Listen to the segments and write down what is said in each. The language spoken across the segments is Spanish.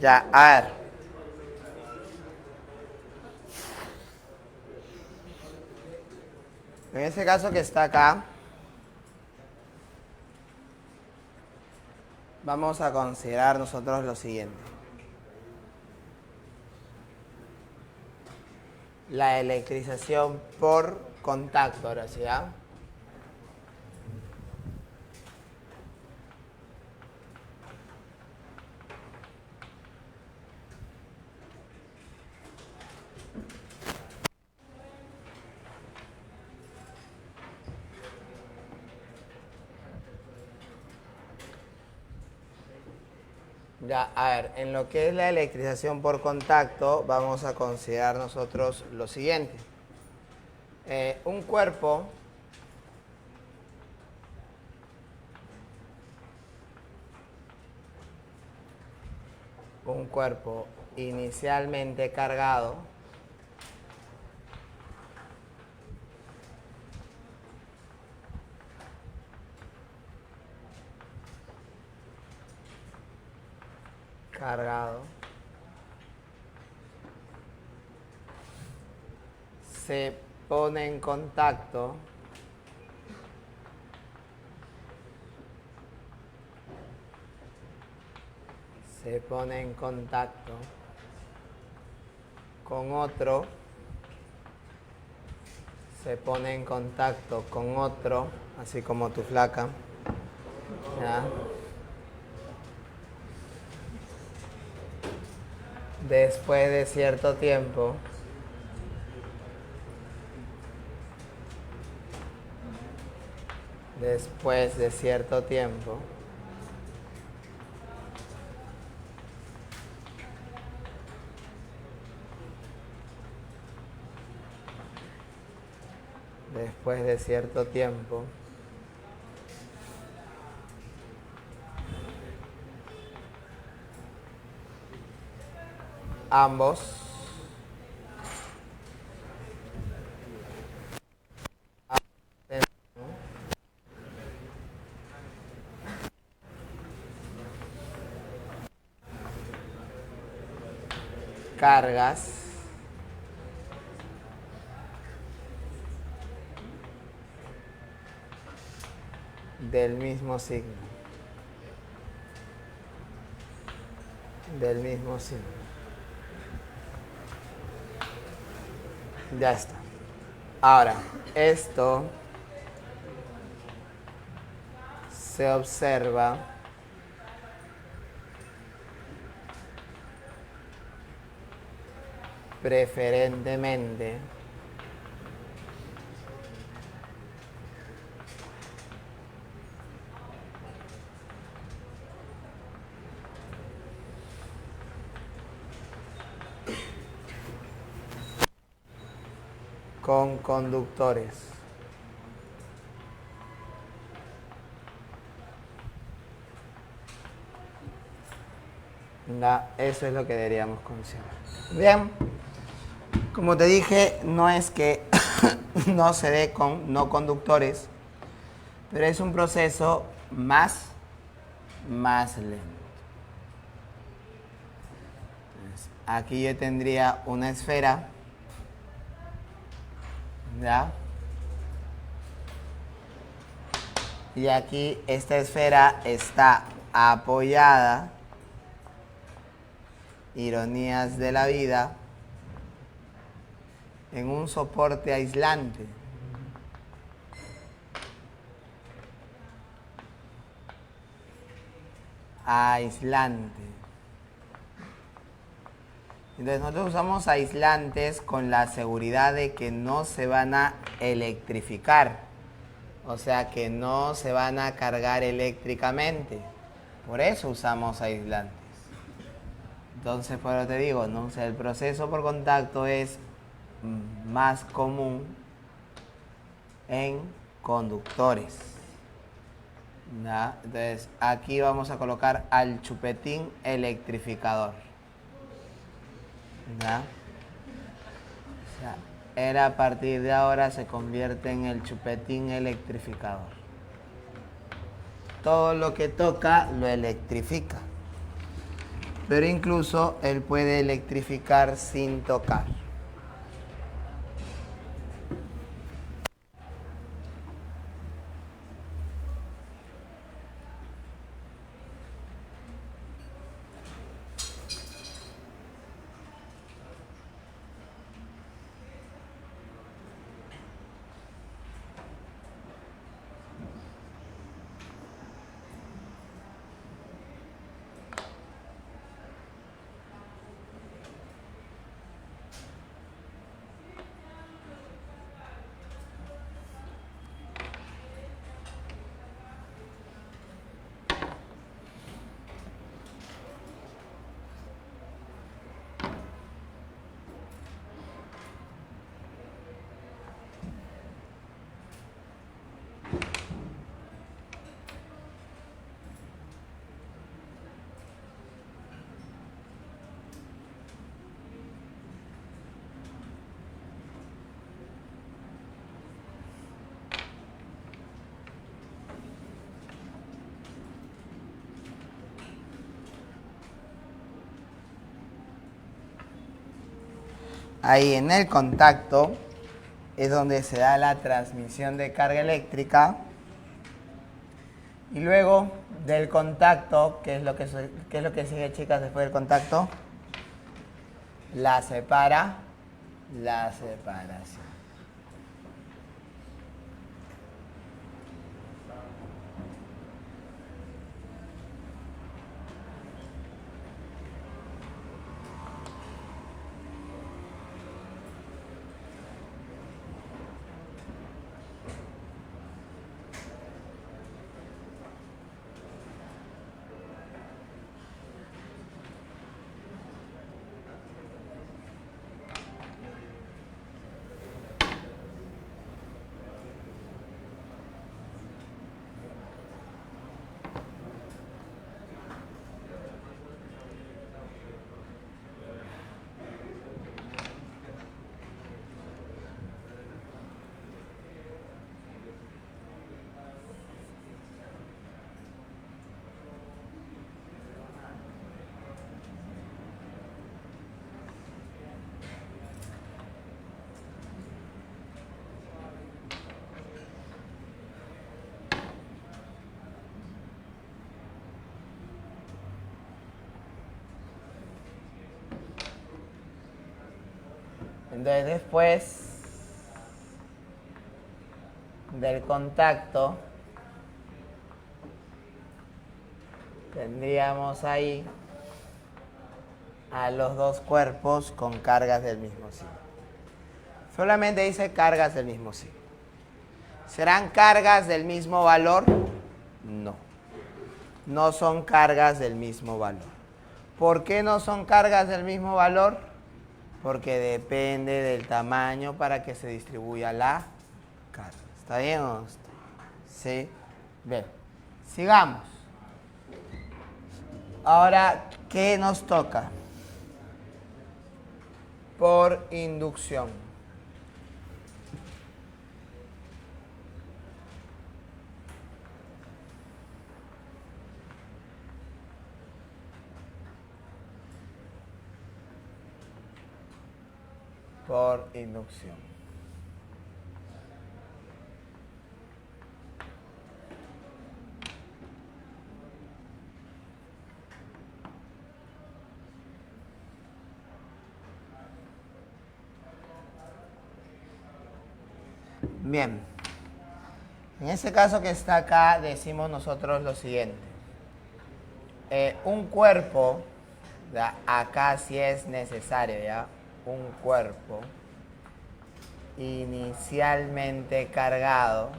Ya, a ver. En este caso que está acá, vamos a considerar nosotros lo siguiente. La electrización por contacto, ahora sí, ¿ah? Ya, a ver, en lo que es la electrización por contacto, vamos a considerar nosotros lo siguiente. Un cuerpo inicialmente cargado se pone en contacto con otro, así como tu flaca, ¿ya? Después de cierto tiempo, ambos cargas del mismo signo. Ya está. Ahora, esto se observa preferentemente con conductores. Eso es lo que deberíamos considerar. Bien, como te dije, no es que no se dé con no conductores, pero es un proceso más lento. Entonces, aquí yo tendría una esfera, ¿ya? Y aquí esta esfera está apoyada, ironías de la vida, en un soporte aislante. Entonces nosotros usamos aislantes con la seguridad de que no se van a electrificar, o sea que no se van a cargar eléctricamente. Por eso usamos aislantes. Entonces, por eso te digo, ¿no? O sea, el proceso por contacto es más común en conductores, ¿ya? Entonces, aquí vamos a colocar al chupetín electrificador, ¿ya? O sea, él a partir de ahora se convierte en el chupetín electrificador. Todo lo que toca lo electrifica. pero incluso él puede electrificar sin tocar. Ahí en el contacto es donde se da la transmisión de carga eléctrica. Y luego del contacto, ¿qué es lo que sigue, chicas, después del contacto? La separación. Entonces después del contacto tendríamos ahí a los dos cuerpos con cargas del mismo signo. Solamente dice cargas del mismo signo. ¿Serán cargas del mismo valor? No. No son cargas del mismo valor. ¿Por qué no son cargas del mismo valor? Porque depende del tamaño para que se distribuya la carga. ¿Está bien o no está? Sí. Bien. Sigamos. Ahora, ¿qué nos toca? Por inducción. Por inducción. Bien. En este caso que está acá, decimos nosotros lo siguiente. Un cuerpo, ¿ya? Acá sí es necesario, ¿ya? Un cuerpo inicialmente cargado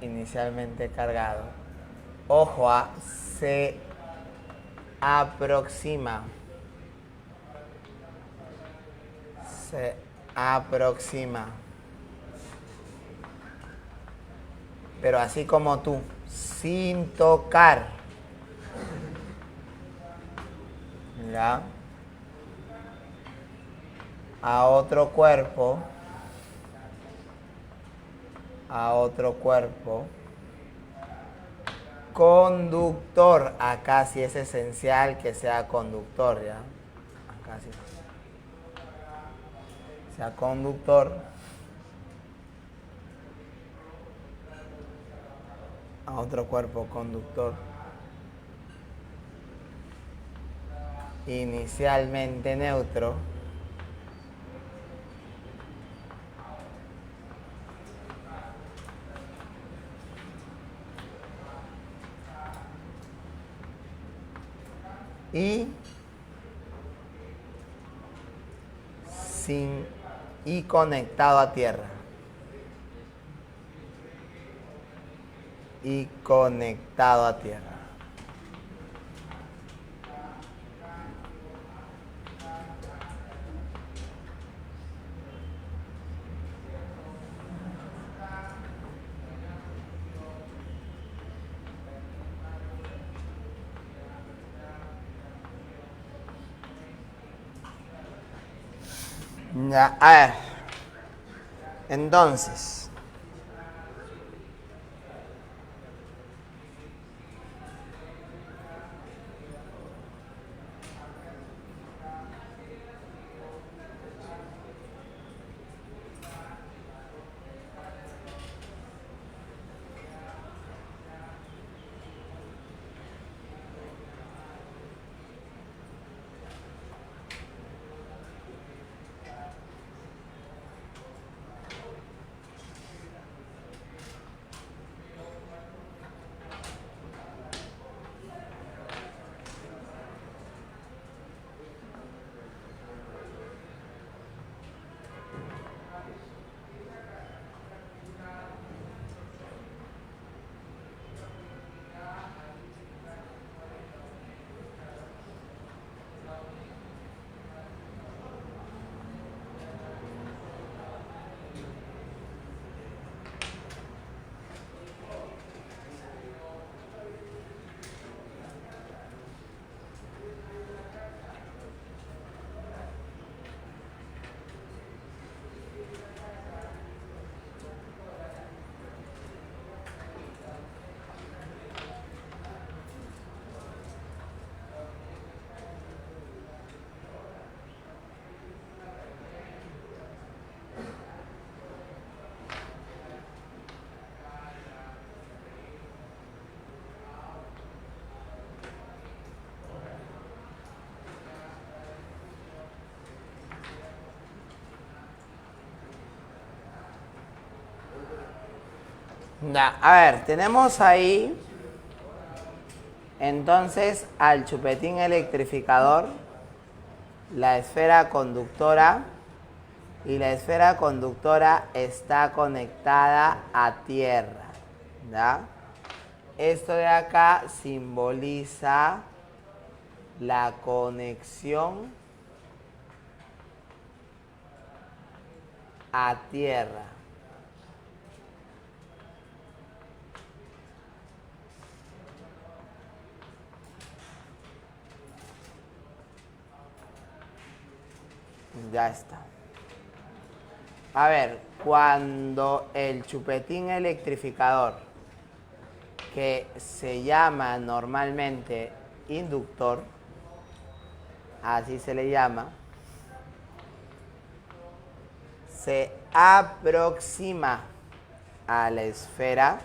inicialmente cargado, ojo, se aproxima, pero así como tú, sin tocar. ¿ya? A otro cuerpo conductor. Acá sí es esencial que sea conductor, ¿ya? Acá sí sea conductor a otro cuerpo conductor inicialmente neutro y conectado a tierra. Y conectado a tierra. Ya, a ver. Entonces, ya, a ver, tenemos ahí entonces al chupetín electrificador, la esfera conductora, y la esfera conductora está conectada a tierra, ¿ya? Esto de acá simboliza la conexión a tierra. Ya está. A ver, cuando el chupetín electrificador, que se llama normalmente inductor, así se le llama, se aproxima a la esfera,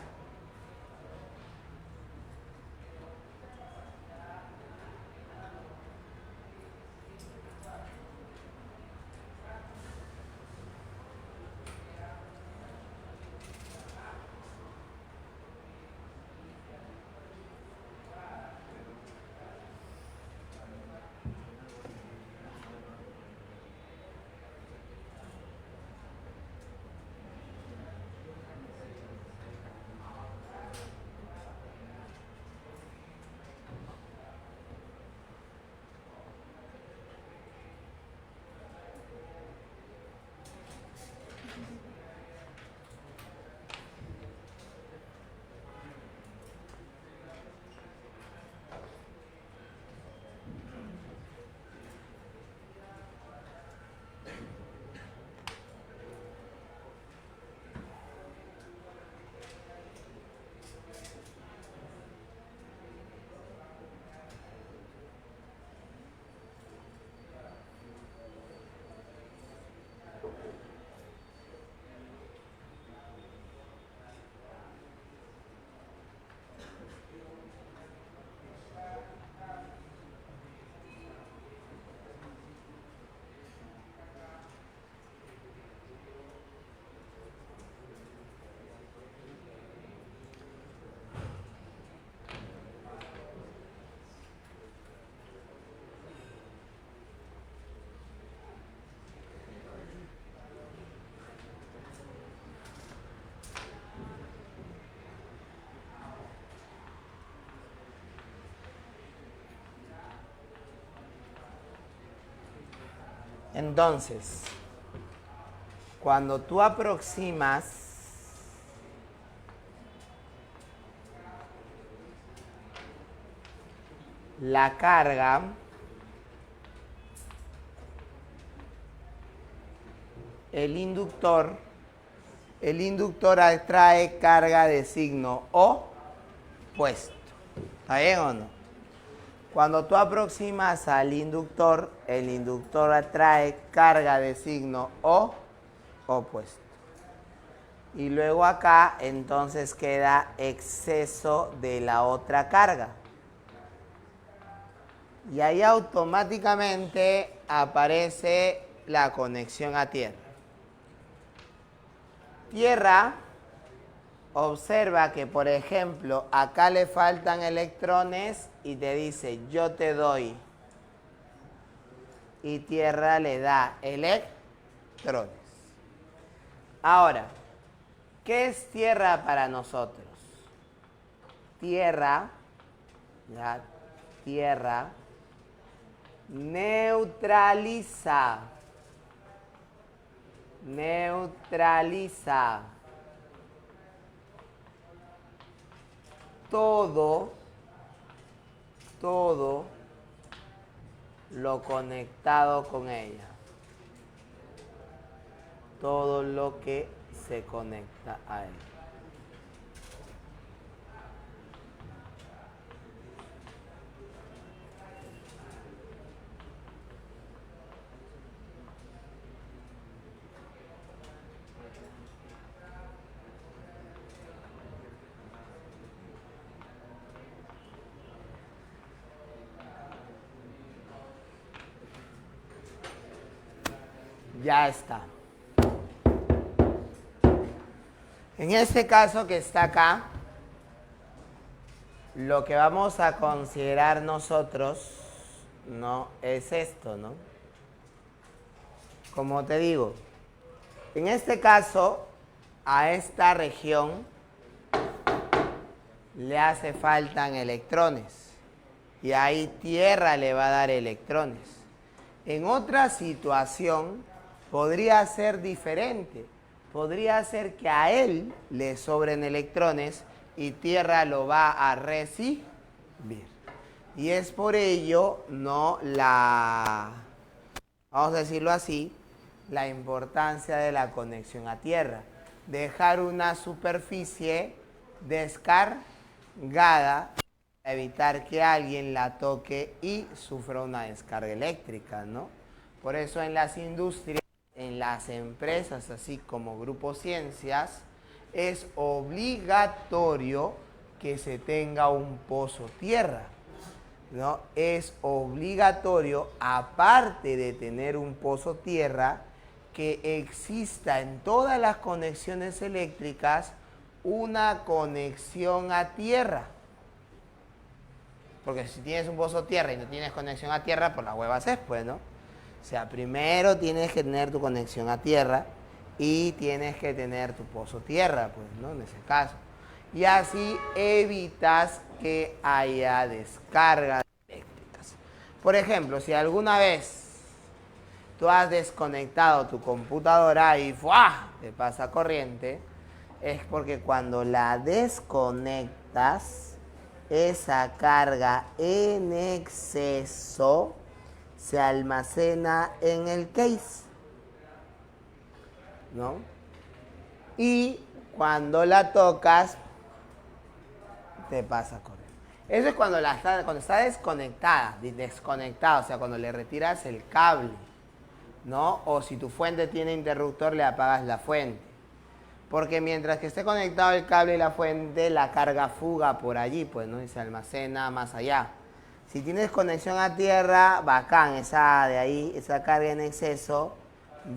Entonces, cuando tú aproximas la carga, el inductor atrae carga de signo opuesto. ¿Está bien o no? Cuando tú aproximas al inductor, el inductor atrae carga de signo opuesto. Y luego acá entonces queda exceso de la otra carga. Y ahí automáticamente aparece la conexión a tierra. Tierra observa que, por ejemplo, acá le faltan electrones y te dice, yo te doy. Y tierra le da electrones. Ahora, ¿qué es tierra para nosotros? Tierra neutraliza todo lo conectado con ella. Todo lo que se conecta a ella. Ya está. En este caso que está acá, lo que vamos a considerar nosotros, ¿no? Es esto, ¿no? Como te digo, en este caso, a esta región le hace faltan electrones. Y ahí tierra le va a dar electrones. En otra situación, podría ser diferente. Podría ser que a él le sobren electrones y tierra lo va a recibir. Y es por ello, no vamos a decirlo así, la importancia de la conexión a tierra. Dejar una superficie descargada para evitar que alguien la toque y sufra una descarga eléctrica, ¿no? Por eso en las industrias, en las empresas, así como Grupo Ciencias, es obligatorio que se tenga un pozo tierra, ¿no? Es obligatorio, aparte de tener un pozo tierra, que exista en todas las conexiones eléctricas una conexión a tierra. Porque si tienes un pozo tierra y no tienes conexión a tierra, pues la huevas es, pues, ¿no? O sea, primero tienes que tener tu conexión a tierra y tienes que tener tu pozo tierra, pues, ¿no? En ese caso. Y así evitas que haya descargas eléctricas. Por ejemplo, si alguna vez tú has desconectado tu computadora y ¡fua!, te pasa corriente, es porque cuando la desconectas, esa carga en exceso se almacena en el case, ¿no? Y cuando la tocas, te pasa corriente. Eso es cuando está desconectada, o sea, cuando le retiras el cable, ¿no? O si tu fuente tiene interruptor, le apagas la fuente. Porque mientras que esté conectado el cable y la fuente, la carga fuga por allí, pues, ¿no? Y se almacena más allá. Si tienes conexión a tierra, bacán, esa de ahí, esa carga en exceso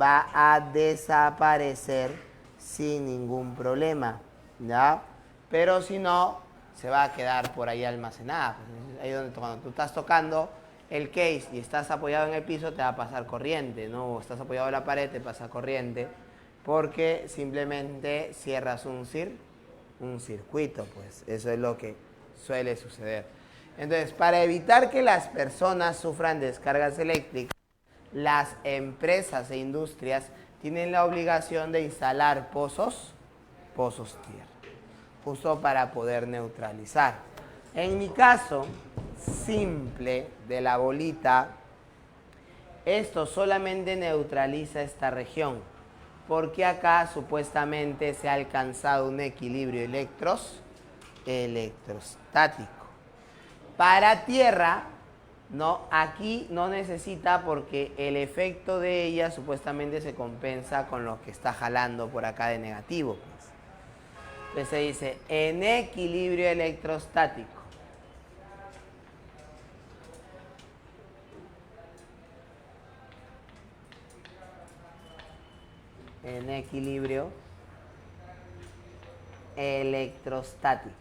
va a desaparecer sin ningún problema, ¿ya? Pero si no, se va a quedar por ahí almacenada. Pues, ahí donde cuando tú estás tocando el case y estás apoyado en el piso, te va a pasar corriente, ¿no? O estás apoyado en la pared, te pasa corriente, porque simplemente cierras un circuito, pues. Eso es lo que suele suceder. Entonces, para evitar que las personas sufran descargas eléctricas, las empresas e industrias tienen la obligación de instalar pozos tierra, justo para poder neutralizar. En mi caso simple de la bolita, esto solamente neutraliza esta región, porque acá supuestamente se ha alcanzado un equilibrio electrostático. Para tierra, no, aquí no necesita porque el efecto de ella supuestamente se compensa con lo que está jalando por acá de negativo. Entonces se dice en equilibrio electrostático. En equilibrio electrostático.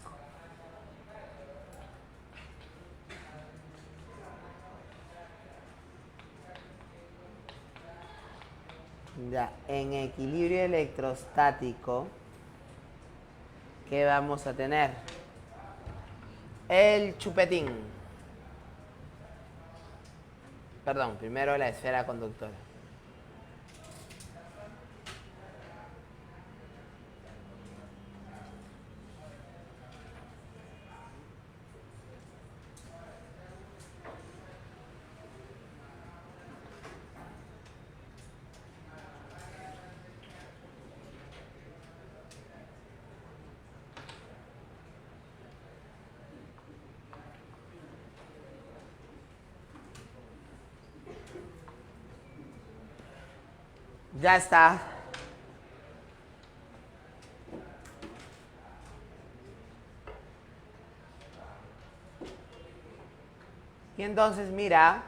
Ya, en equilibrio electrostático, ¿qué vamos a tener? El chupetín. Perdón, primero la esfera conductora. Ya está. Y entonces mira,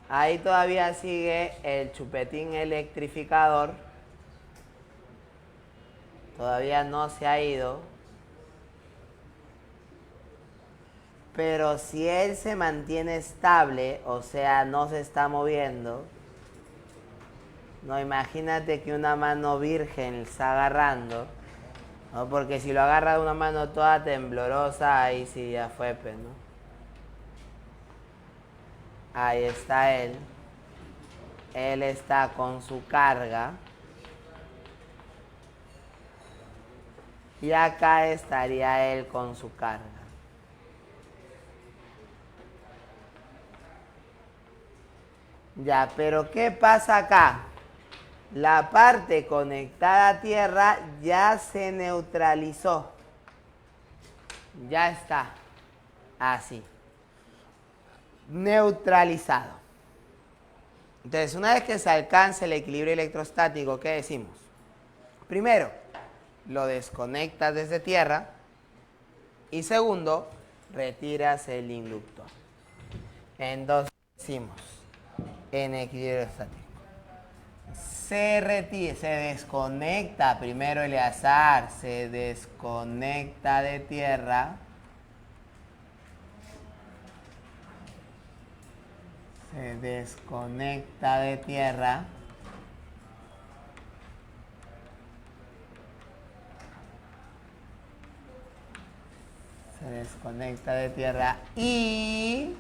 ahí todavía sigue el chupetín electrificador. Todavía no se ha ido. Pero si él se mantiene estable, o sea, no se está moviendo, no, imagínate que una mano virgen está agarrando, ¿no? Porque si lo agarra de una mano toda temblorosa, ahí sí ya fue, ¿no? Ahí está él. Él está con su carga. Y acá estaría él con su carga. Ya, pero ¿qué pasa acá? La parte conectada a tierra ya se neutralizó. Ya está. Así. Neutralizado. Entonces, una vez que se alcance el equilibrio electrostático, ¿qué decimos? Primero, lo desconectas desde tierra. Y segundo, retiras el inductor. Entonces decimos, en equilibrio estático. Se retira, se desconecta primero Eleazar, se desconecta de tierra. Se desconecta de tierra. Se desconecta de tierra y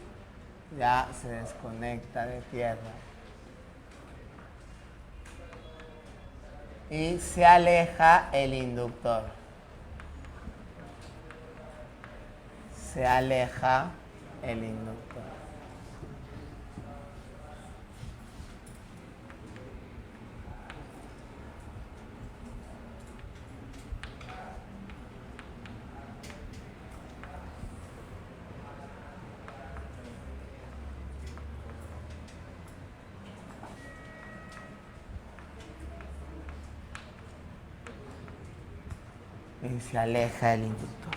ya se desconecta de tierra. Y se aleja el inductor. Se aleja el inductor. Y se aleja el inductor.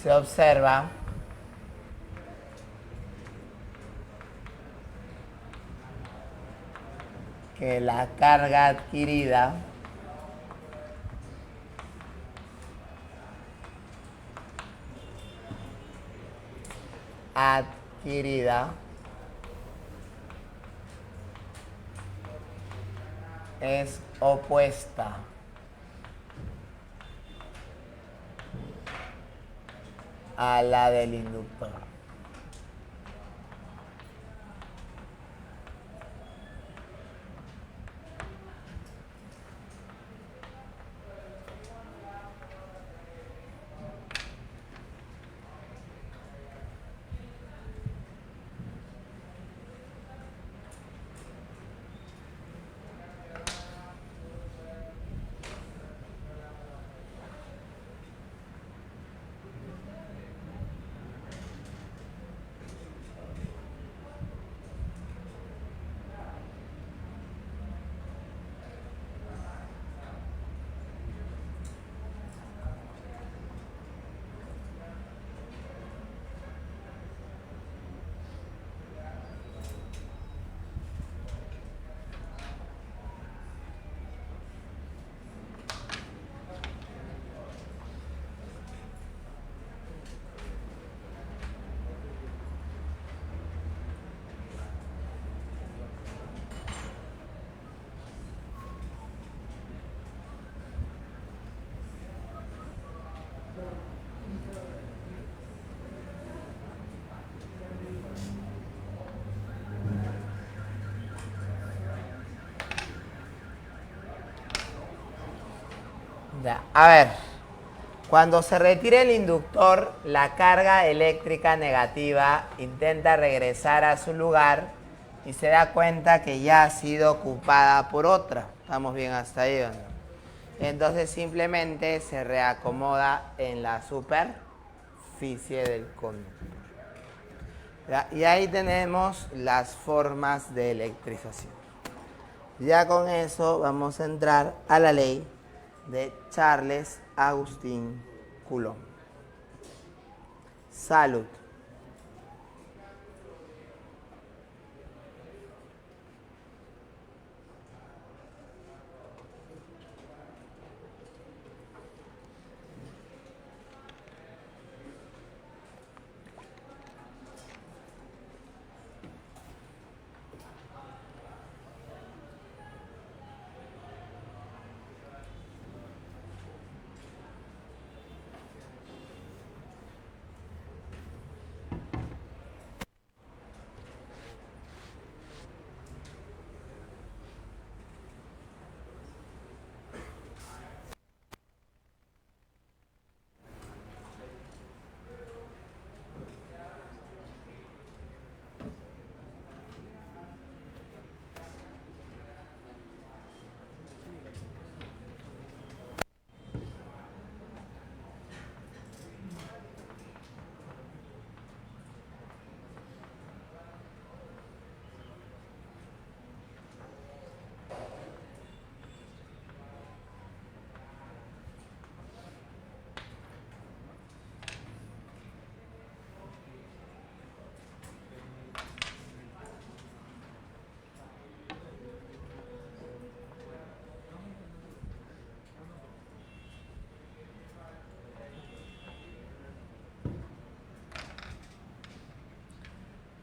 Se observa que la carga adquirida adquirida es opuesta a la del inductor. Ya, a ver, cuando se retire el inductor, la carga eléctrica negativa intenta regresar a su lugar y se da cuenta que ya ha sido ocupada por otra. ¿Estamos bien hasta ahí o no? Entonces simplemente se reacomoda en la superficie del conductor. ¿Ya? Y ahí tenemos las formas de electrización. Ya con eso vamos a entrar a la ley de Charles Agustín Coulomb. Salud.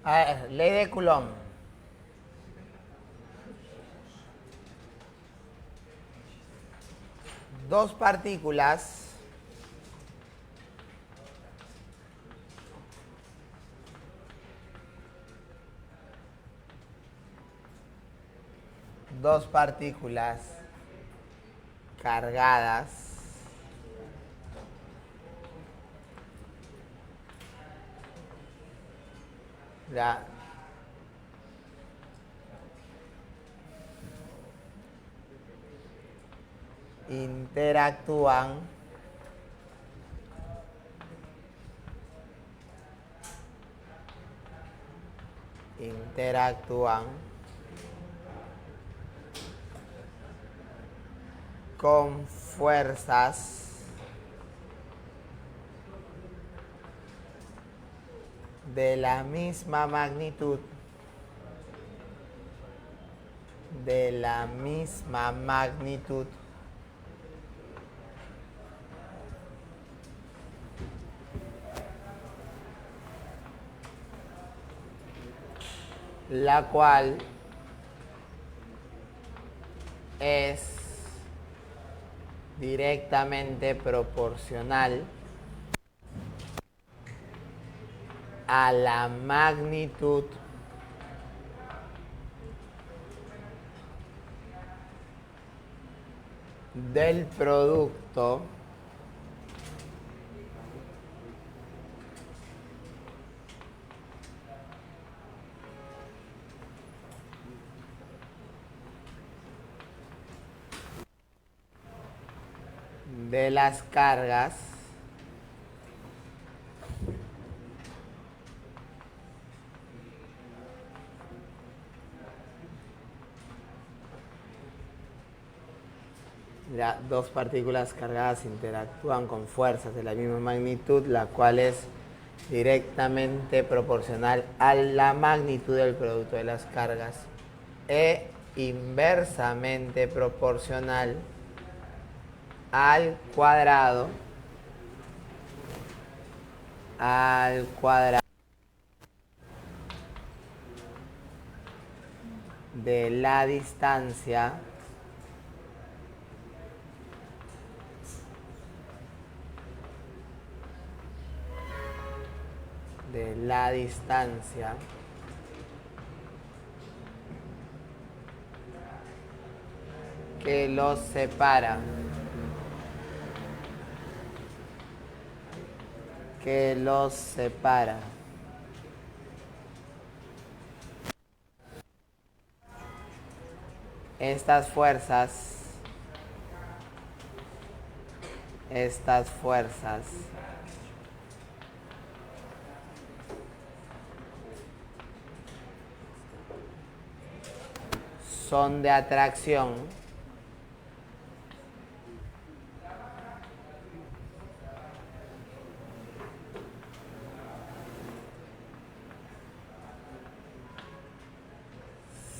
A ver, ley de Coulomb. Dos partículas cargadas ya interactúan con fuerzas de la misma magnitud la cual es directamente proporcional a la magnitud del producto de las cargas dos partículas cargadas interactúan con fuerzas de la misma magnitud, la cual es directamente proporcional a la magnitud del producto de las cargas e inversamente proporcional al cuadrado de la distancia que los separa. Estas fuerzas son de atracción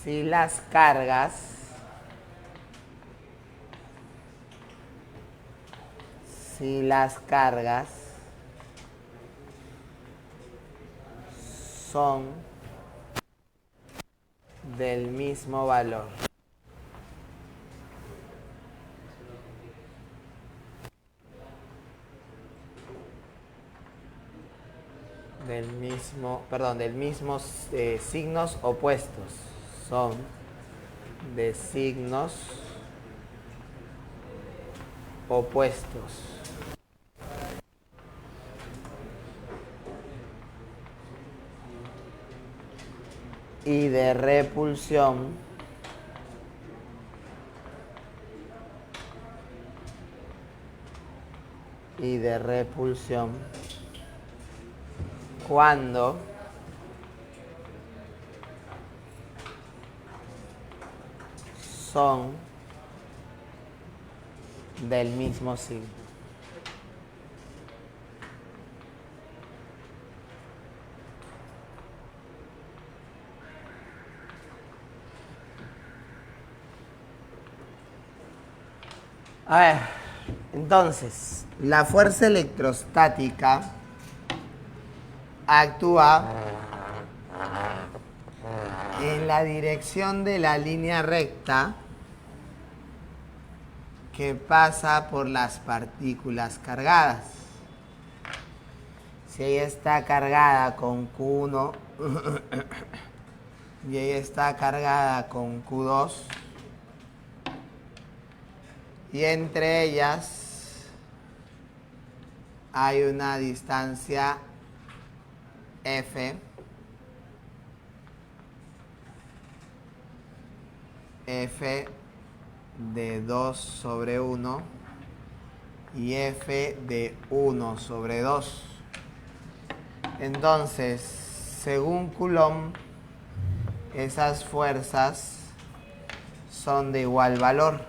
si las cargas son del mismo valor. Del mismo signos opuestos. Son de signos opuestos. Y de repulsión cuando son del mismo signo. A ver, entonces, la fuerza electrostática actúa en la dirección de la línea recta que pasa por las partículas cargadas. Si ella está cargada con Q1 y ella está cargada con Q2, y entre ellas hay una distancia F, de 2 sobre 1 y F de 1 sobre 2. Entonces, según Coulomb, esas fuerzas son de igual valor.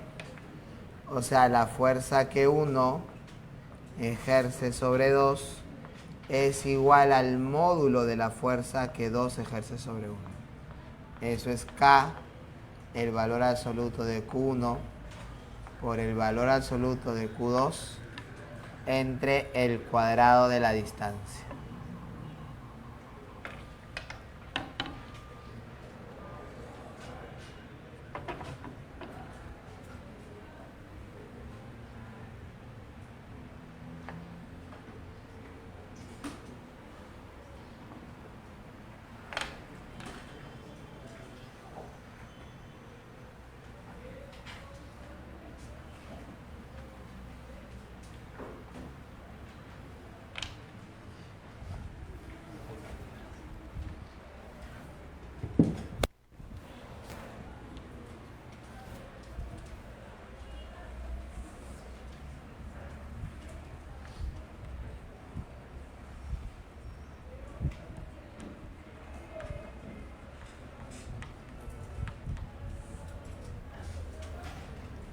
O sea, la fuerza que 1 ejerce sobre 2 es igual al módulo de la fuerza que 2 ejerce sobre 1. Eso es K, el valor absoluto de Q1 por el valor absoluto de Q2 entre el cuadrado de la distancia.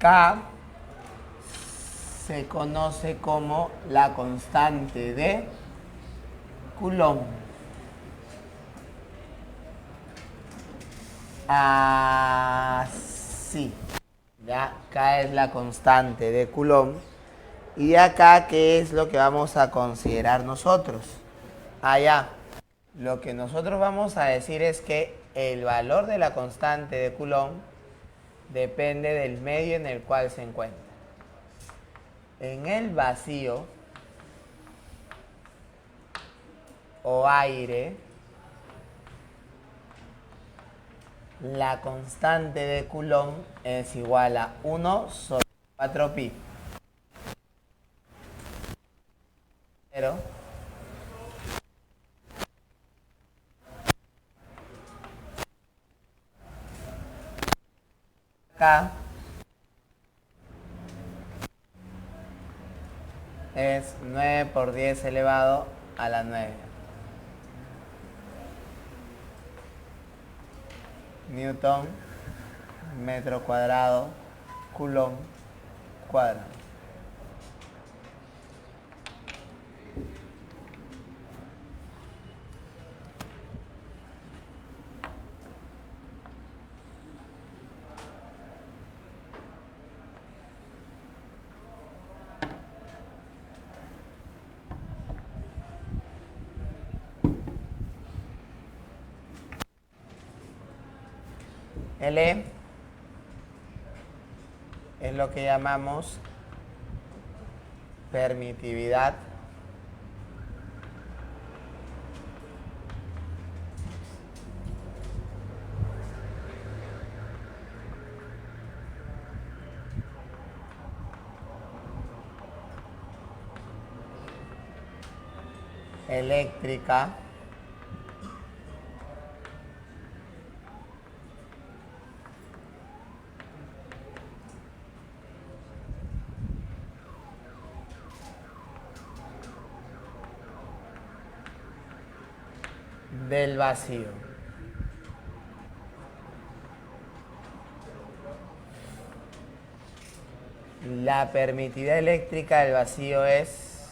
K se conoce como la constante de Coulomb. Así. Ya, K es la constante de Coulomb. Y acá, ¿qué es lo que vamos a considerar nosotros? Ya. Lo que nosotros vamos a decir es que el valor de la constante de Coulomb depende del medio en el cual se encuentra. En el vacío o aire, la constante de Coulomb es igual a 1 sobre 4pi. Pero acá es 9 por 10 elevado a la 9. Newton, metro cuadrado, Coulomb cuadrado. L es lo que llamamos permitividad eléctrica del vacío. La permitividad eléctrica del vacío es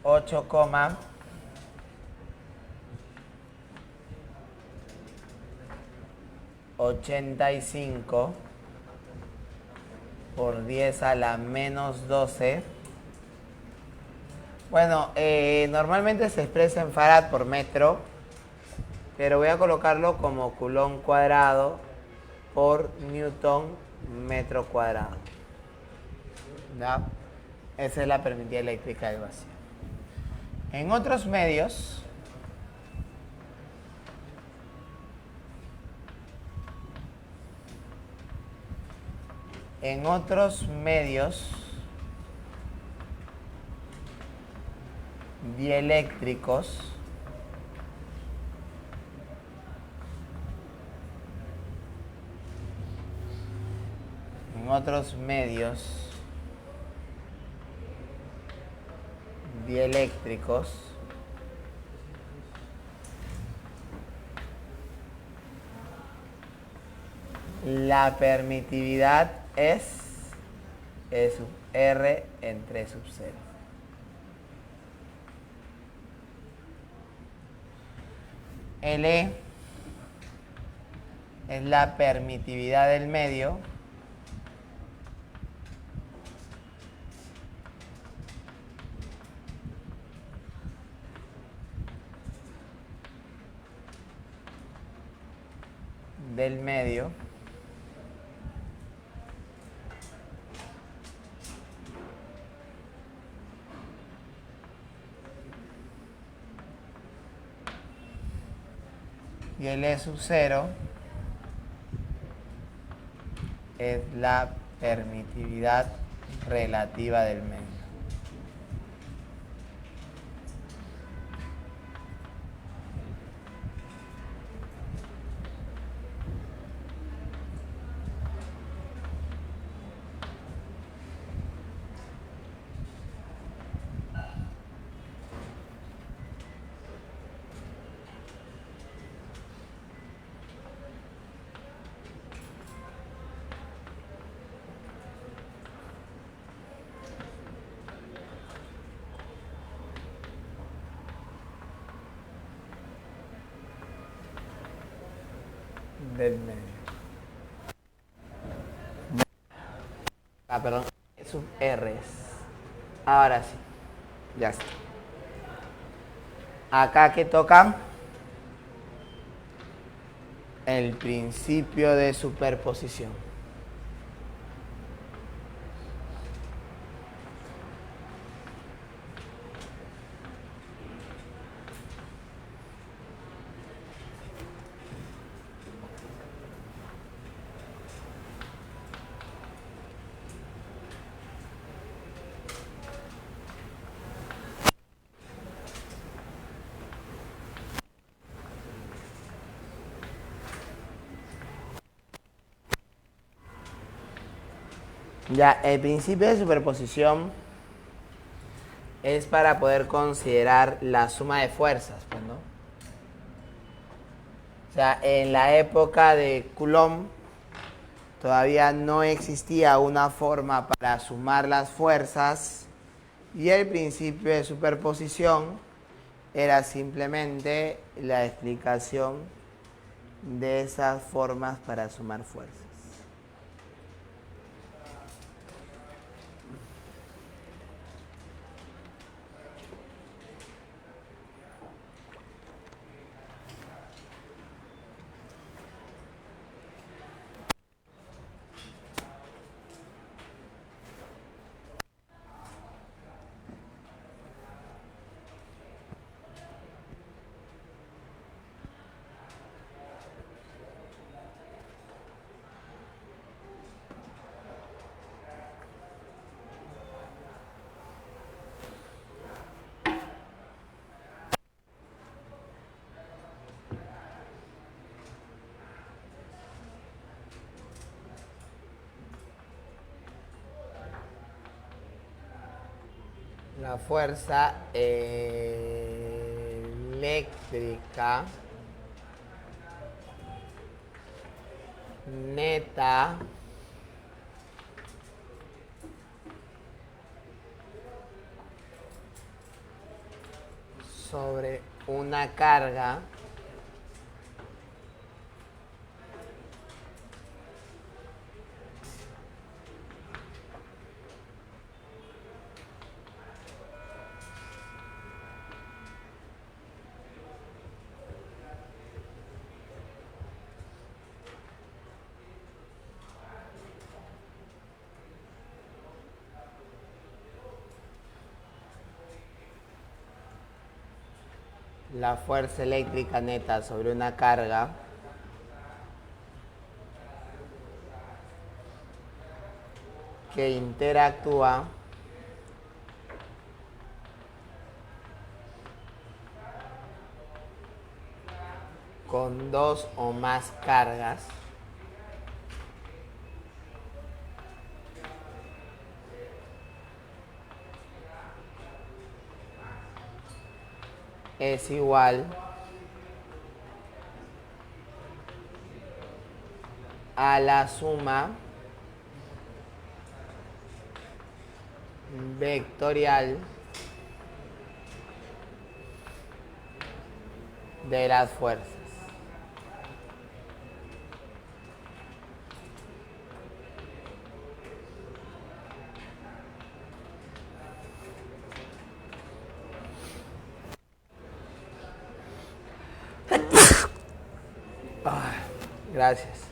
8,85 por 10 a la menos 12. Bueno, normalmente se expresa en farad por metro, pero voy a colocarlo como Coulomb cuadrado por Newton metro cuadrado. ¿Ya? Esa es la permitividad eléctrica del vacío. En otros medios, dieléctricos, la permitividad es E sub R entre E sub 0. L es la permitividad del medio y el E sub 0 es la permitividad relativa del medio. del medio. Perdón, sub R. Ahora sí, ya está. Acá que toca el principio de superposición. Ya, el principio de superposición es para poder considerar la suma de fuerzas, pues, ¿no? O sea, en la época de Coulomb todavía no existía una forma para sumar las fuerzas y el principio de superposición era simplemente la explicación de esas formas para sumar fuerzas. La fuerza eléctrica neta sobre una carga la fuerza eléctrica neta sobre una carga que interactúa con dos o más cargas es igual a la suma vectorial de las fuerzas. Gracias.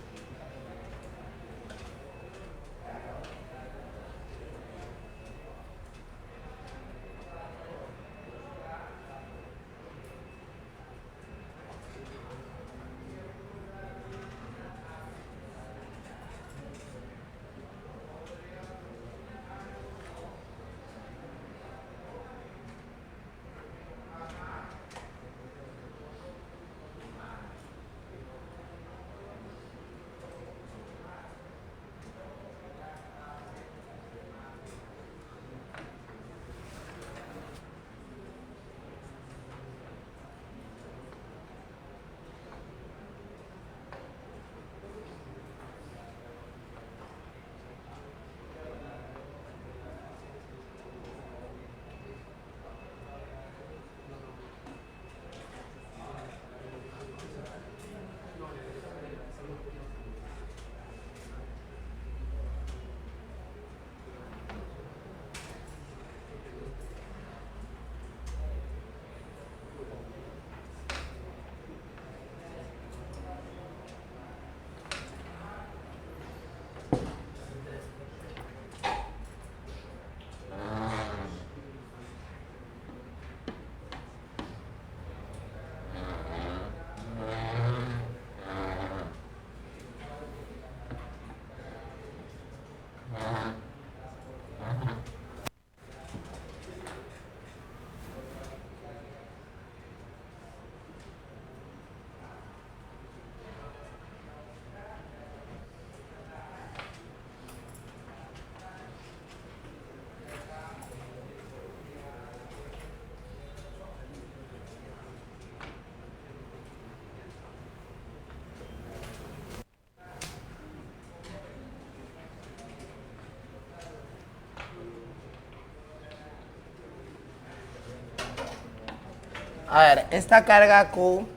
A ver, esta carga Q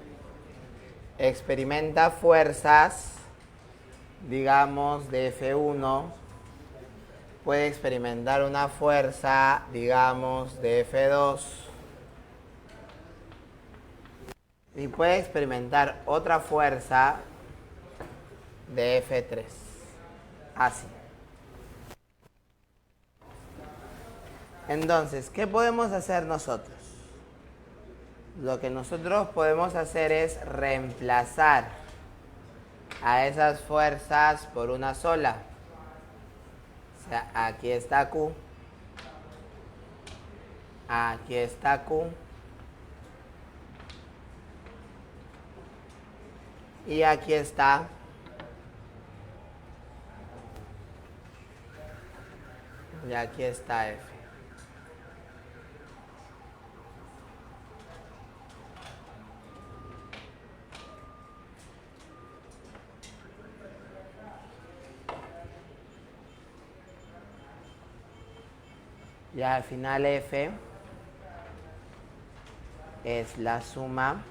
experimenta fuerzas, digamos, de F1. Puede experimentar una fuerza, digamos, de F2. Y puede experimentar otra fuerza de F3. Así. Entonces, ¿qué podemos hacer nosotros? Lo que nosotros podemos hacer es reemplazar a esas fuerzas por una sola. O sea, aquí está Q. Aquí está Q. Y aquí está. Y aquí está F. Y al final F es la suma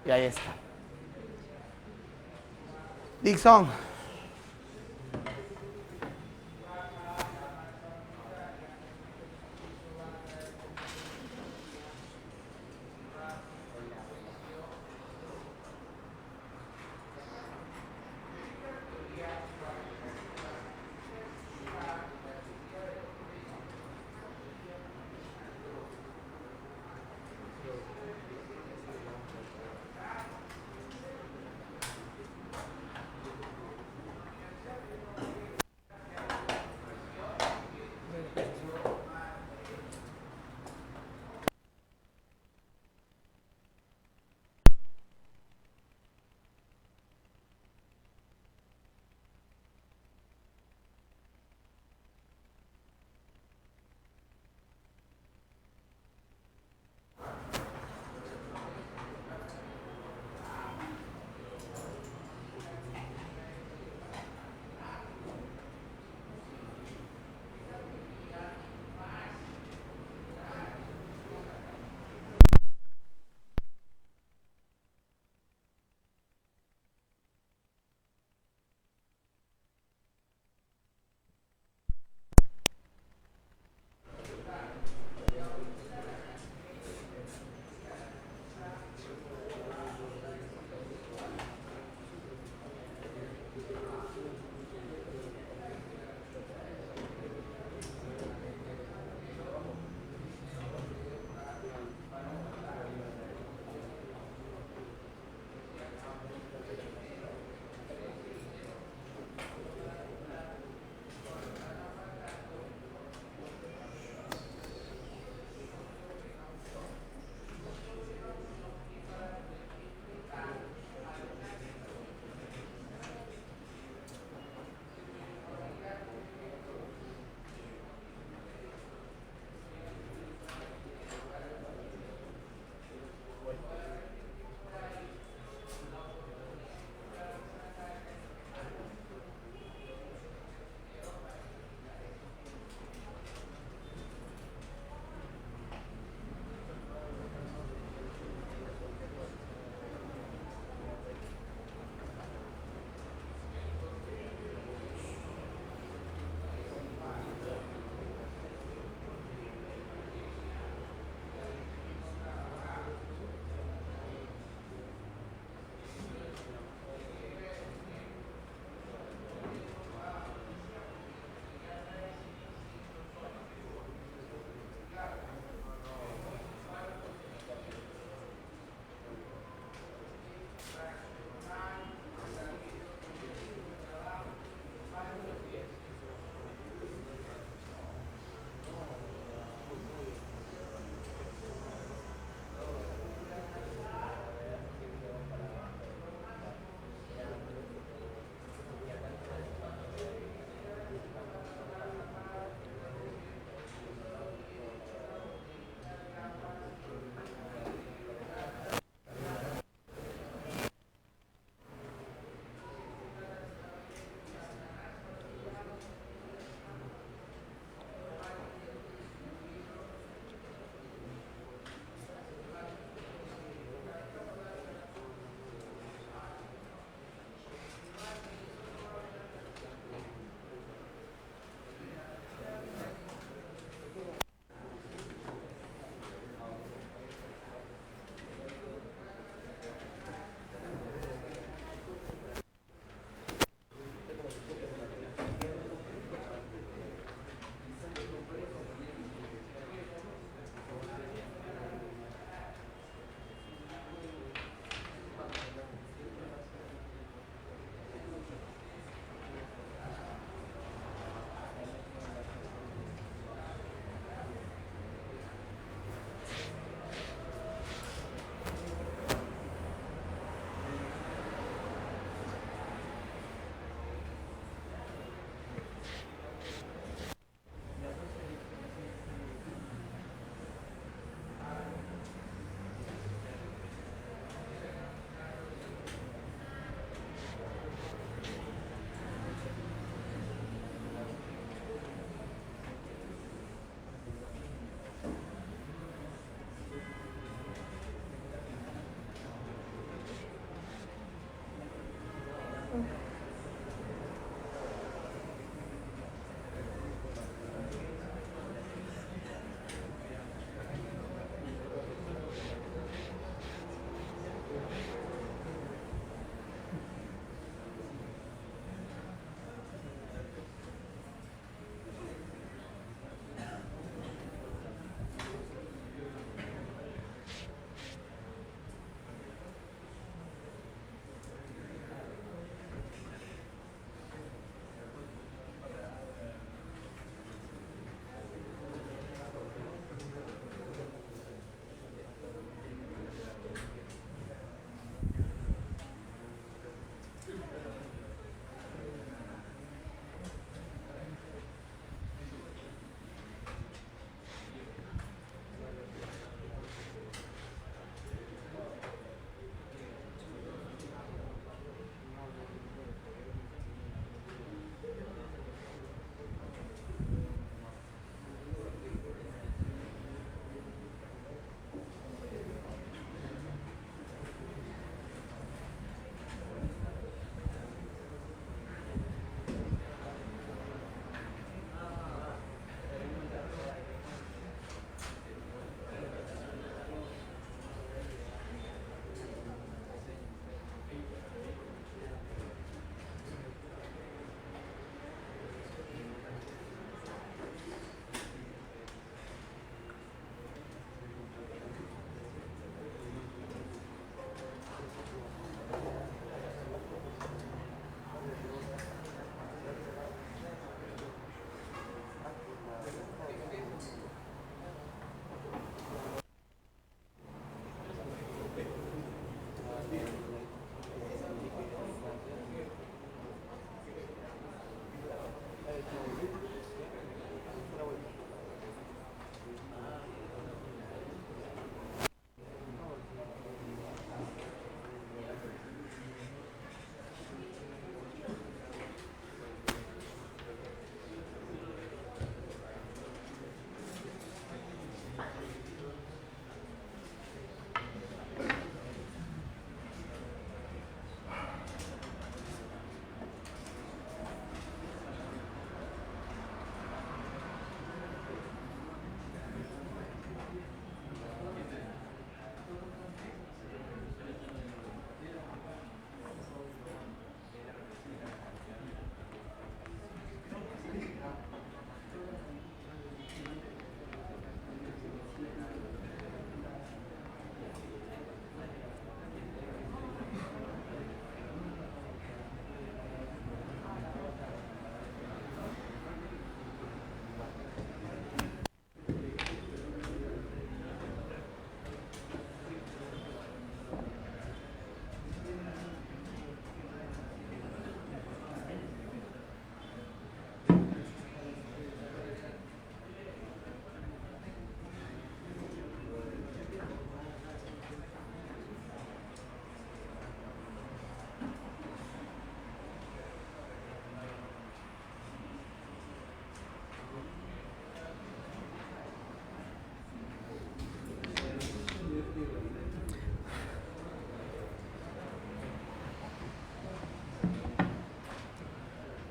y ahí está. Dixon.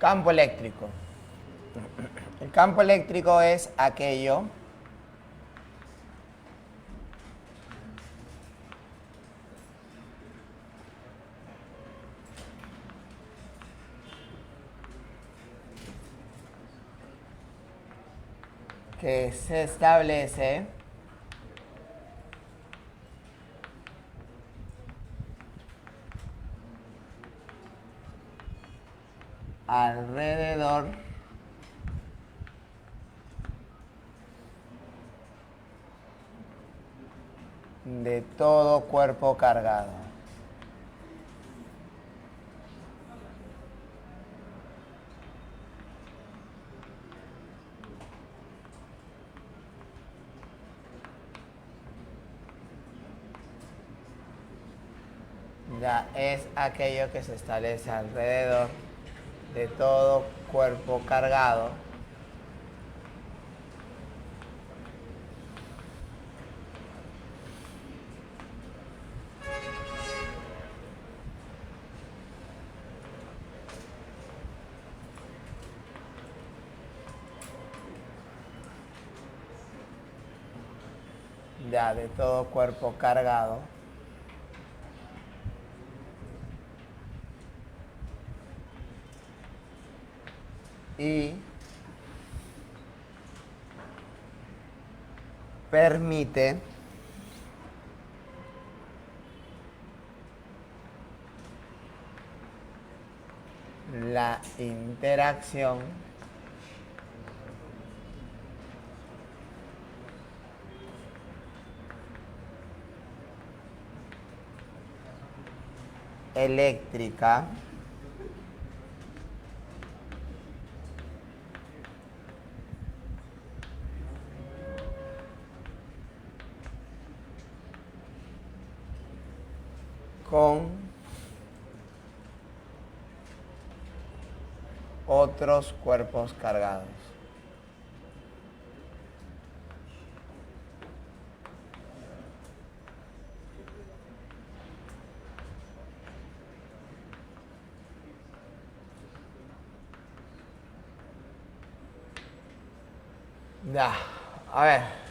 Campo eléctrico. El campo eléctrico es aquello que se establece alrededor de todo cuerpo cargado. Ya es aquello que se establece alrededor de todo cuerpo cargado ya de todo cuerpo cargado y permite la interacción eléctrica con otros cuerpos cargados. Ya, a ver.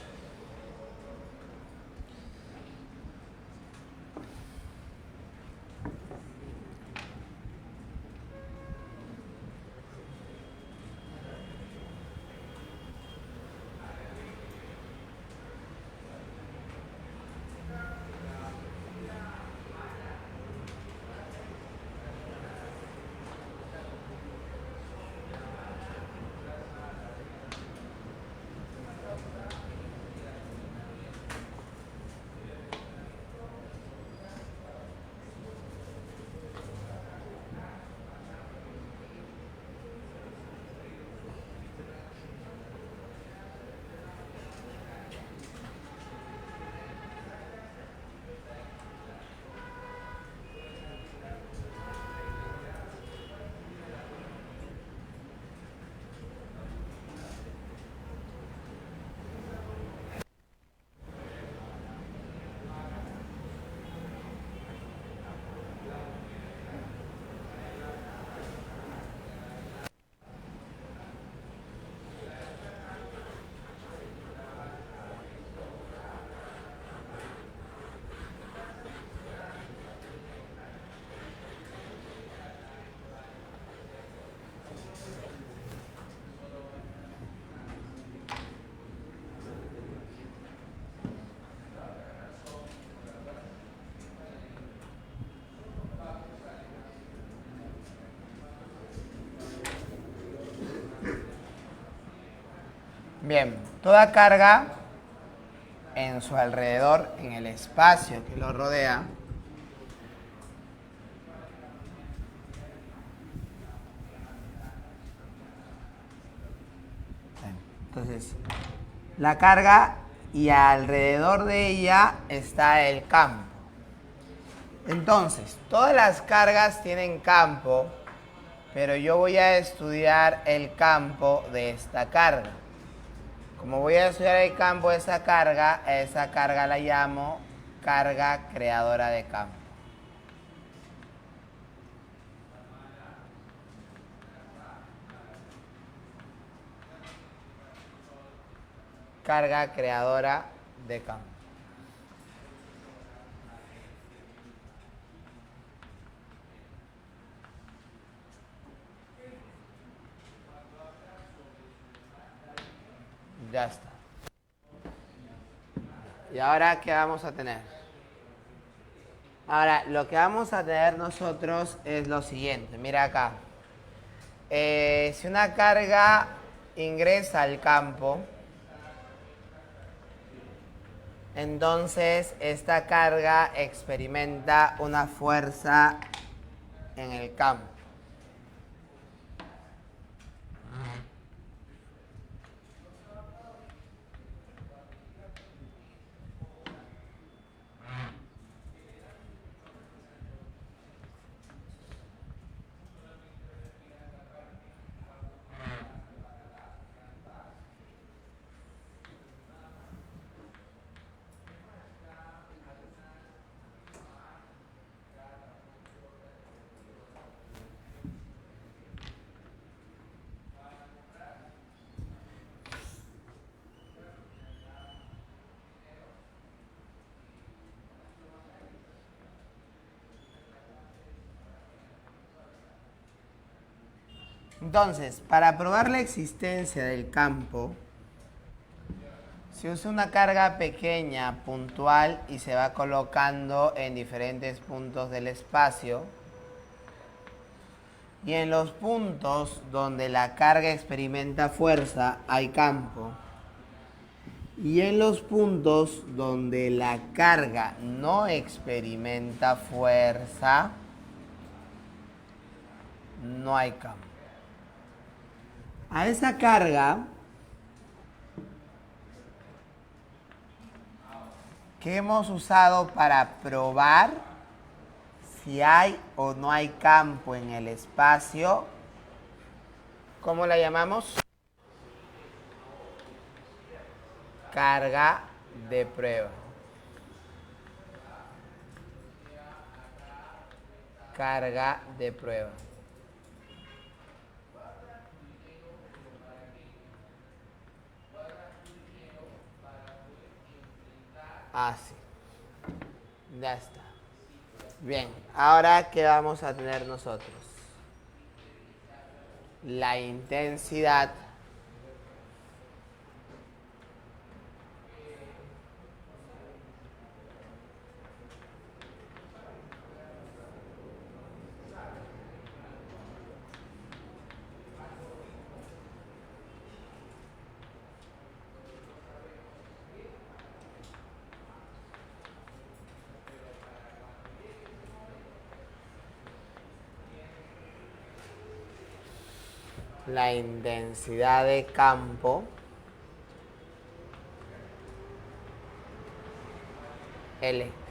Bien, toda carga en su alrededor, en el espacio que lo rodea, entonces, la carga y alrededor de ella está el campo. Entonces, todas las cargas tienen campo, pero yo voy a estudiar el campo de esta carga. Como voy a estudiar el campo de esa carga la llamo carga creadora de campo. carga creadora de campo. Ya está. ¿Y ahora qué vamos a tener? Ahora, lo que vamos a tener nosotros es lo siguiente. Mira acá. Si una carga ingresa al campo, entonces esta carga experimenta una fuerza en el campo. Entonces, para probar la existencia del campo, se usa una carga pequeña, puntual, y se va colocando en diferentes puntos del espacio. Y en los puntos donde la carga experimenta fuerza, hay campo. Y en los puntos donde la carga no experimenta fuerza, no hay campo. A esa carga que hemos usado para probar si hay o no hay campo en el espacio, ¿cómo la llamamos? Carga de prueba. Carga de prueba. Así. Ya está. Bien, ahora ¿qué vamos a tener nosotros? La intensidad la intensidad de campo eléctrico.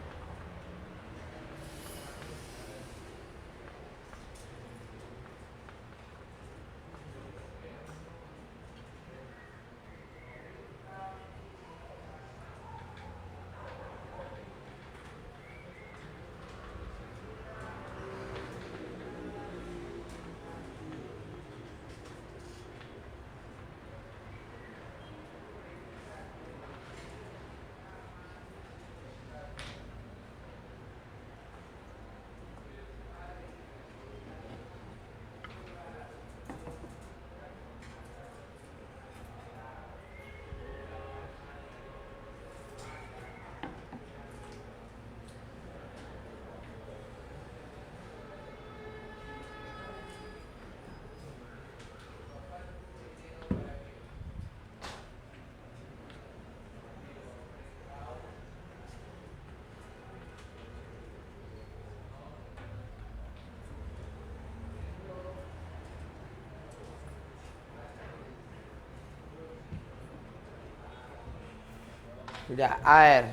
Ya, a ver.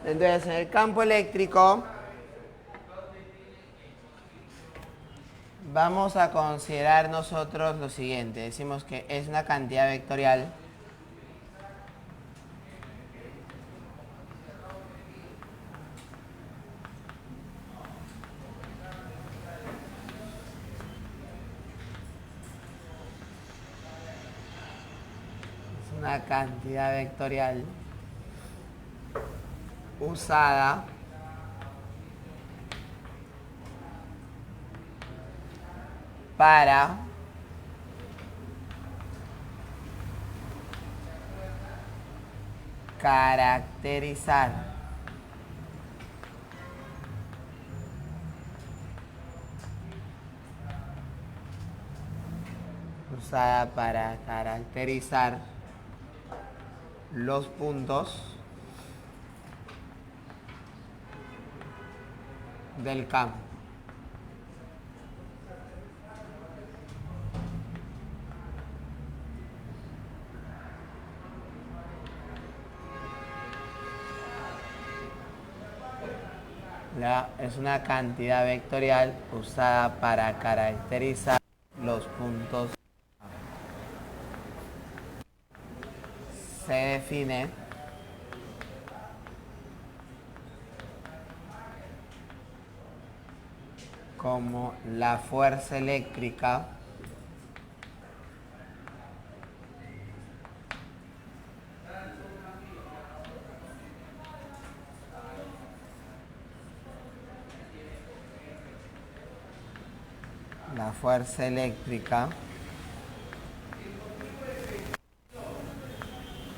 Entonces, en el campo eléctrico vamos a considerar nosotros lo siguiente. Decimos que es una cantidad vectorial una cantidad vectorial usada para caracterizar los puntos del campo. Es una cantidad vectorial usada para caracterizar los puntos. Se define como la fuerza eléctrica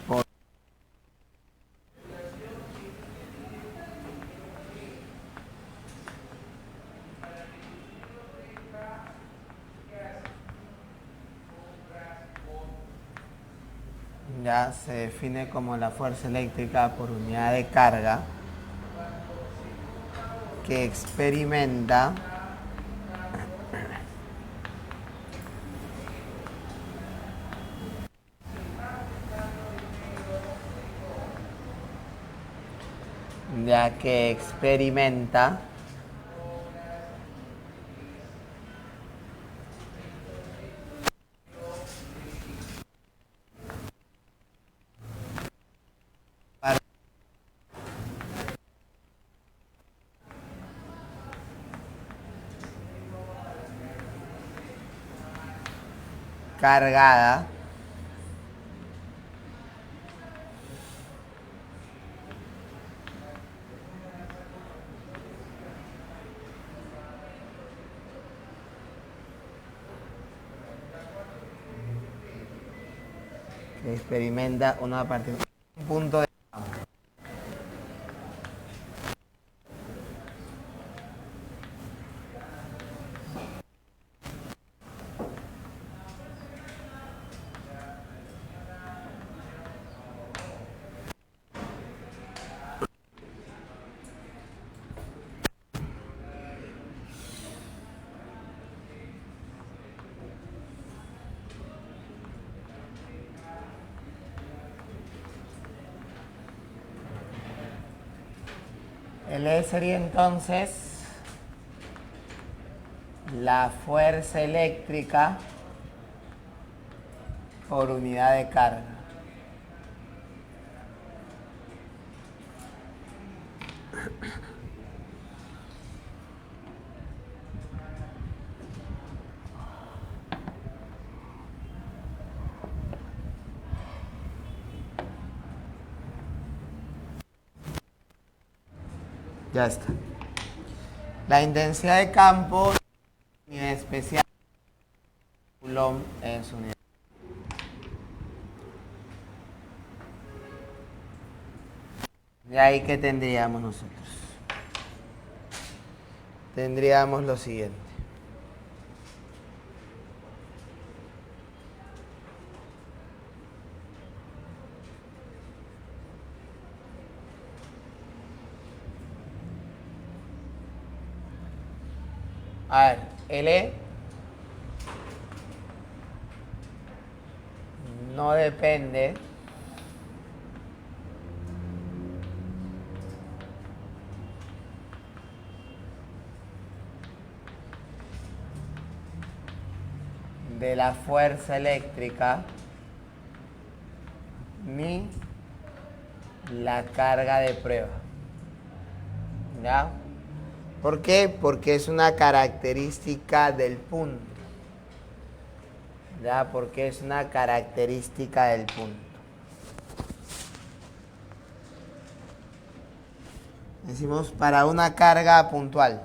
por ya se define como la fuerza eléctrica por unidad de carga que experimenta cargada que experimenta una partida, un punto de campo. El E sería entonces la fuerza eléctrica por unidad de carga. Ya está. La intensidad de campo, unidad especial, Coulomb en su unidad. ¿Y ahí qué tendríamos nosotros? Tendríamos lo siguiente. A ver, L no depende de la fuerza eléctrica ni la carga de prueba. ¿Ya? ¿Por qué? Porque es una característica del punto. ¿Ya? Porque es una característica del punto. Decimos para una carga puntual.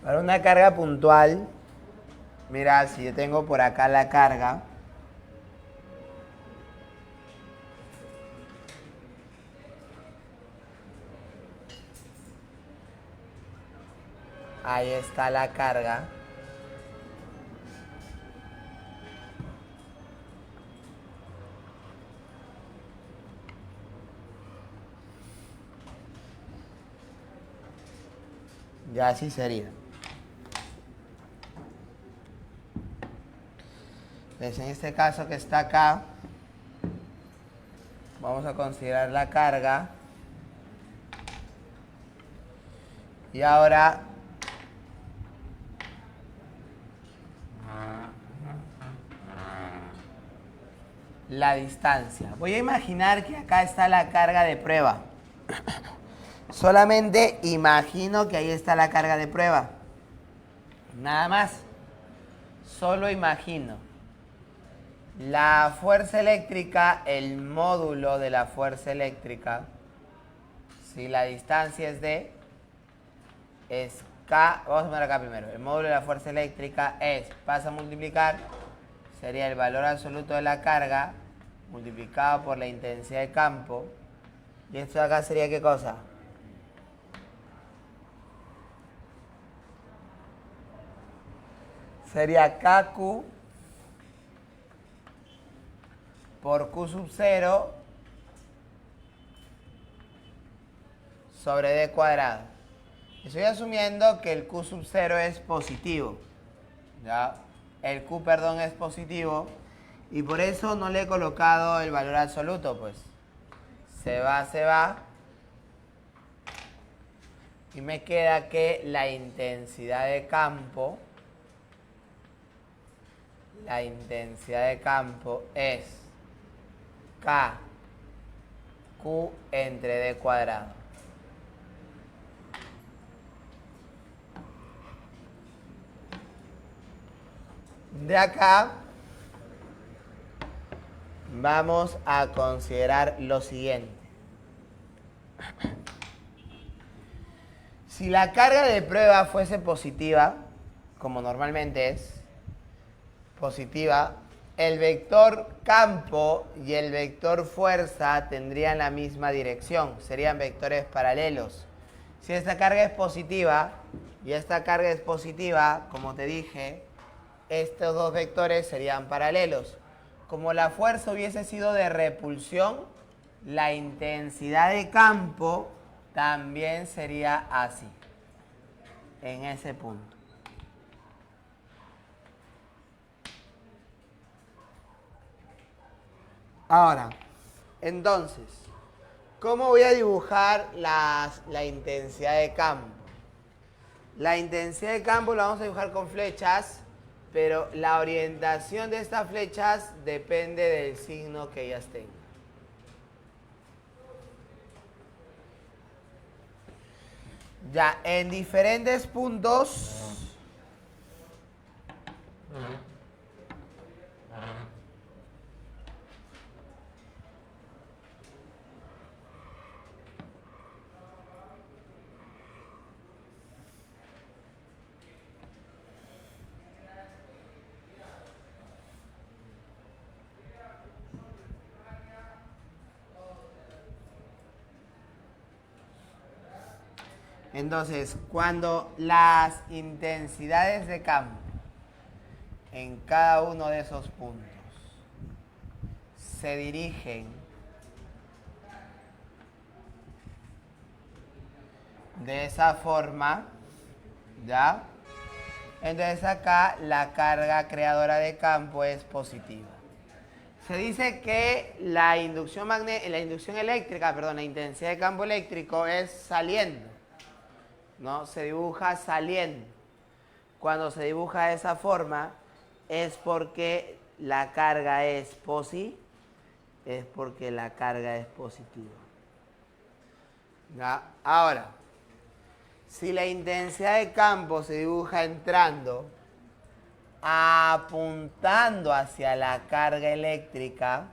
Para una carga puntual, mira, si yo tengo por acá la carga, ahí está la carga. Ya así sería. Entonces, en este caso que está acá, vamos a considerar la carga. Y ahora la distancia. Voy a imaginar que acá está la carga de prueba. Solamente imagino que ahí está la carga de prueba. Nada más. Solo imagino. La fuerza eléctrica, el módulo de la fuerza eléctrica, si la distancia es D, es K. Vamos a poner acá primero. El módulo de la fuerza eléctrica pasa a multiplicar, sería el valor absoluto de la carga multiplicado por la intensidad de campo. Y esto de acá sería ¿qué cosa? Sería KQ por Q sub 0 sobre D cuadrado. Estoy asumiendo que el Q sub 0 es positivo. ¿Ya? El Q, perdón, es positivo. Y por eso no le he colocado el valor absoluto, pues. Se va, se va. Y me queda que la intensidad de campo, es K Q entre D cuadrado. De acá vamos a considerar lo siguiente. Si la carga de prueba fuese positiva, como normalmente es positiva, el vector campo y el vector fuerza tendrían la misma dirección, serían vectores paralelos. Si esta carga es positiva y esta carga es positiva, como te dije, estos dos vectores serían paralelos. Como la fuerza hubiese sido de repulsión, la intensidad de campo también sería así, en ese punto. Ahora, entonces, ¿cómo voy a dibujar la intensidad de campo? La intensidad de campo la vamos a dibujar con flechas, pero la orientación de estas flechas depende del signo que ellas tengan. Ya, en diferentes puntos. Entonces, cuando las intensidades de campo en cada uno de esos puntos se dirigen de esa forma, ¿ya? Entonces acá la carga creadora de campo es positiva. Se dice que la inducción eléctrica, la intensidad de campo eléctrico es saliendo, ¿no? Se dibuja saliendo. Cuando se dibuja de esa forma es porque la carga es positiva. ¿Ya? Ahora, si la intensidad de campo se dibuja entrando, apuntando hacia la carga eléctrica,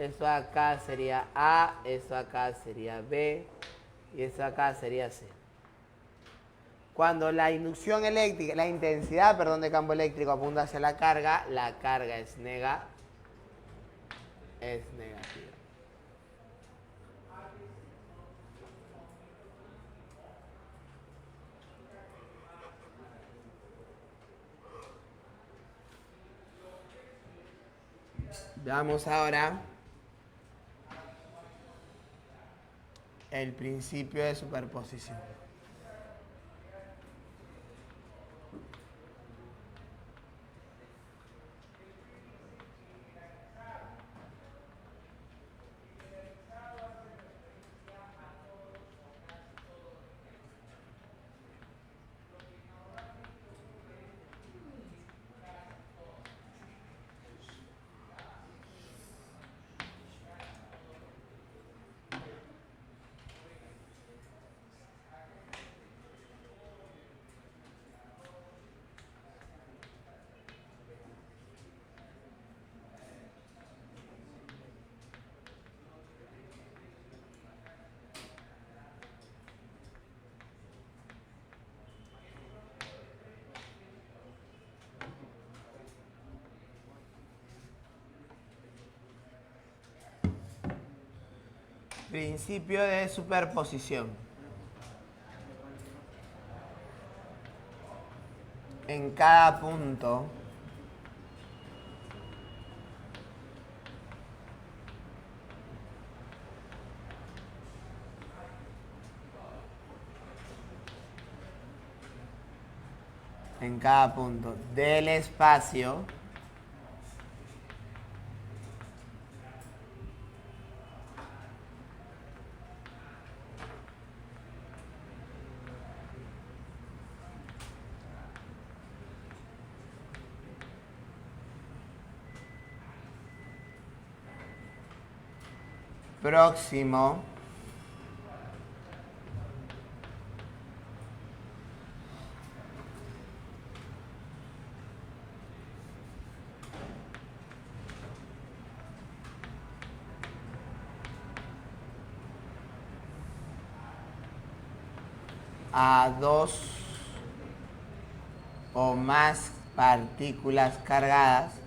eso acá sería A, eso acá sería B y eso acá sería C. Cuando la inducción eléctrica, la intensidad, de campo eléctrico apunta hacia la carga es negativa. Veamos ahora el principio de superposición. Principio de superposición. En cada punto del espacio próximo a dos o más partículas cargadas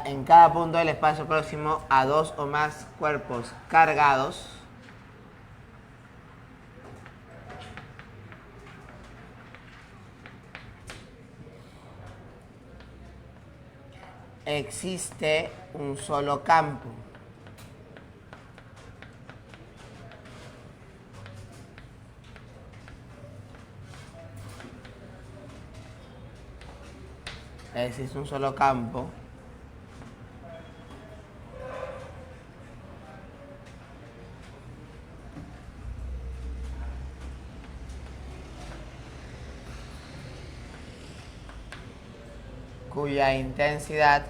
en cada punto del espacio próximo a dos o más cuerpos cargados existe un solo campo. Existe un solo campo cuya intensidad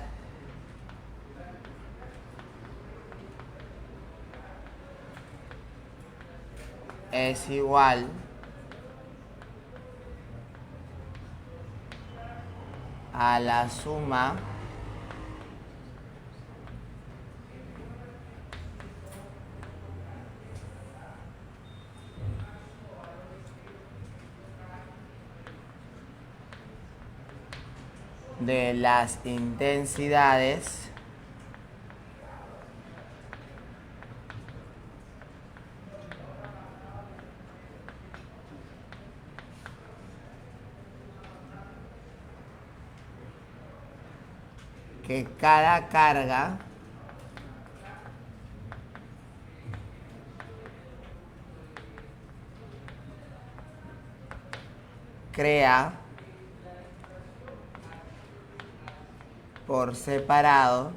es igual a la suma de las intensidades que cada carga crea por separado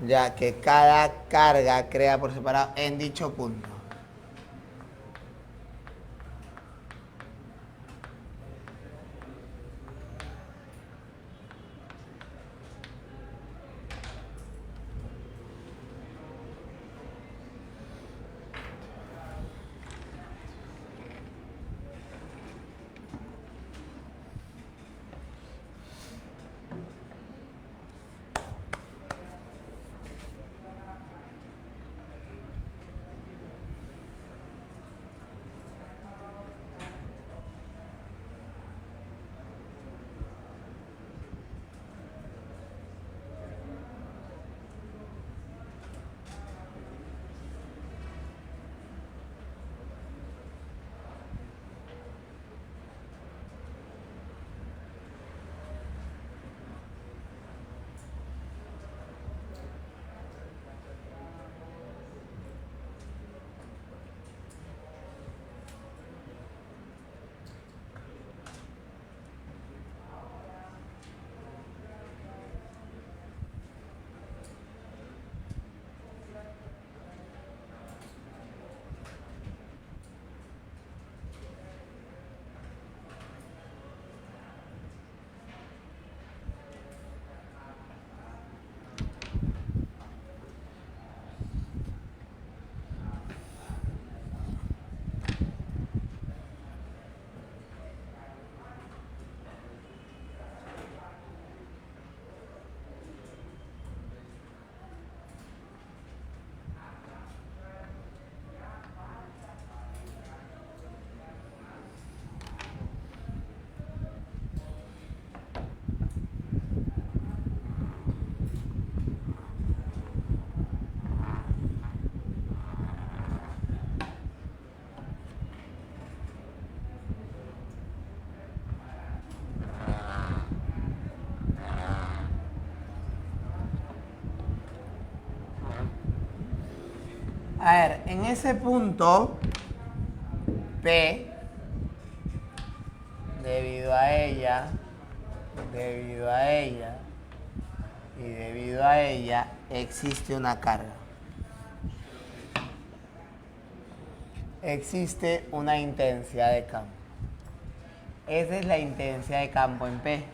ya que cada carga crea por separado en dicho punto. A ver, en ese punto, P, debido a ella, y debido a ella, existe una carga. Existe una intensidad de campo. Esa es la intensidad de campo en P.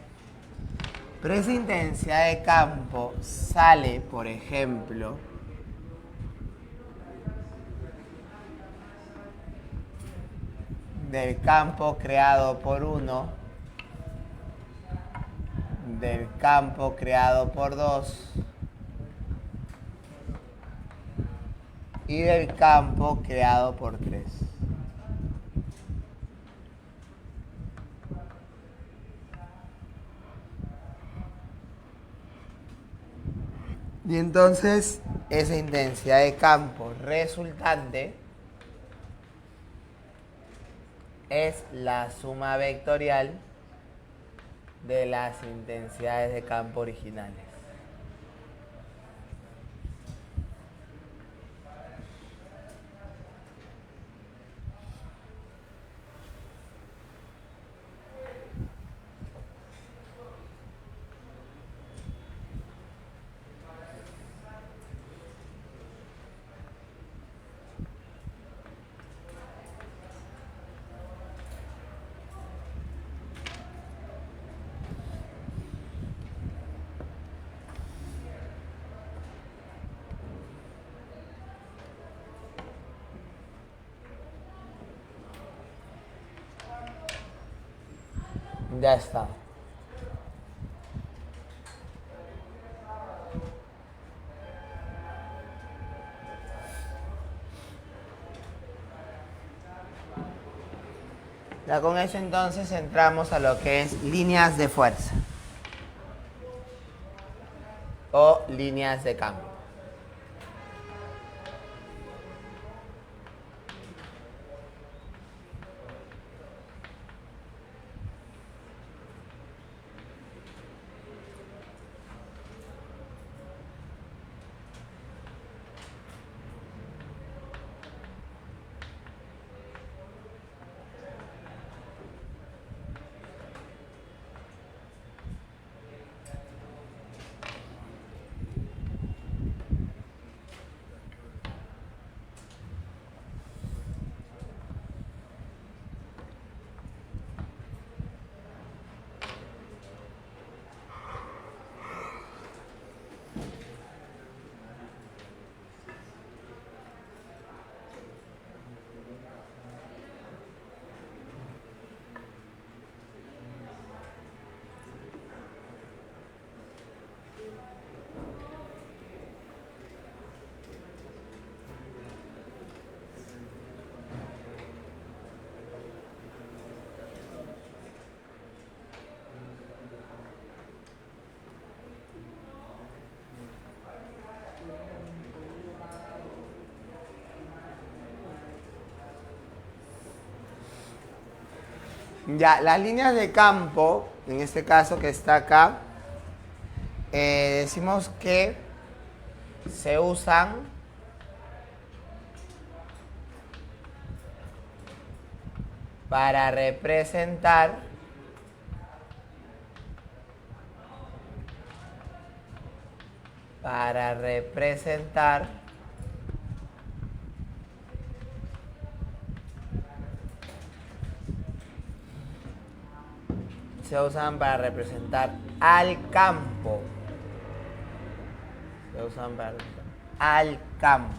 Pero esa intensidad de campo sale, por ejemplo, del campo creado por 1, del campo creado por 2 y del campo creado por 3. Y entonces esa intensidad de campo resultante es la suma vectorial de las intensidades de campo originales. Ya está. Ya con eso entonces entramos a lo que es líneas de fuerza o líneas de campo. Ya, las líneas de campo, en este caso que está acá, decimos que se usan para representar se usan para representar al campo. Se usan para representar al campo.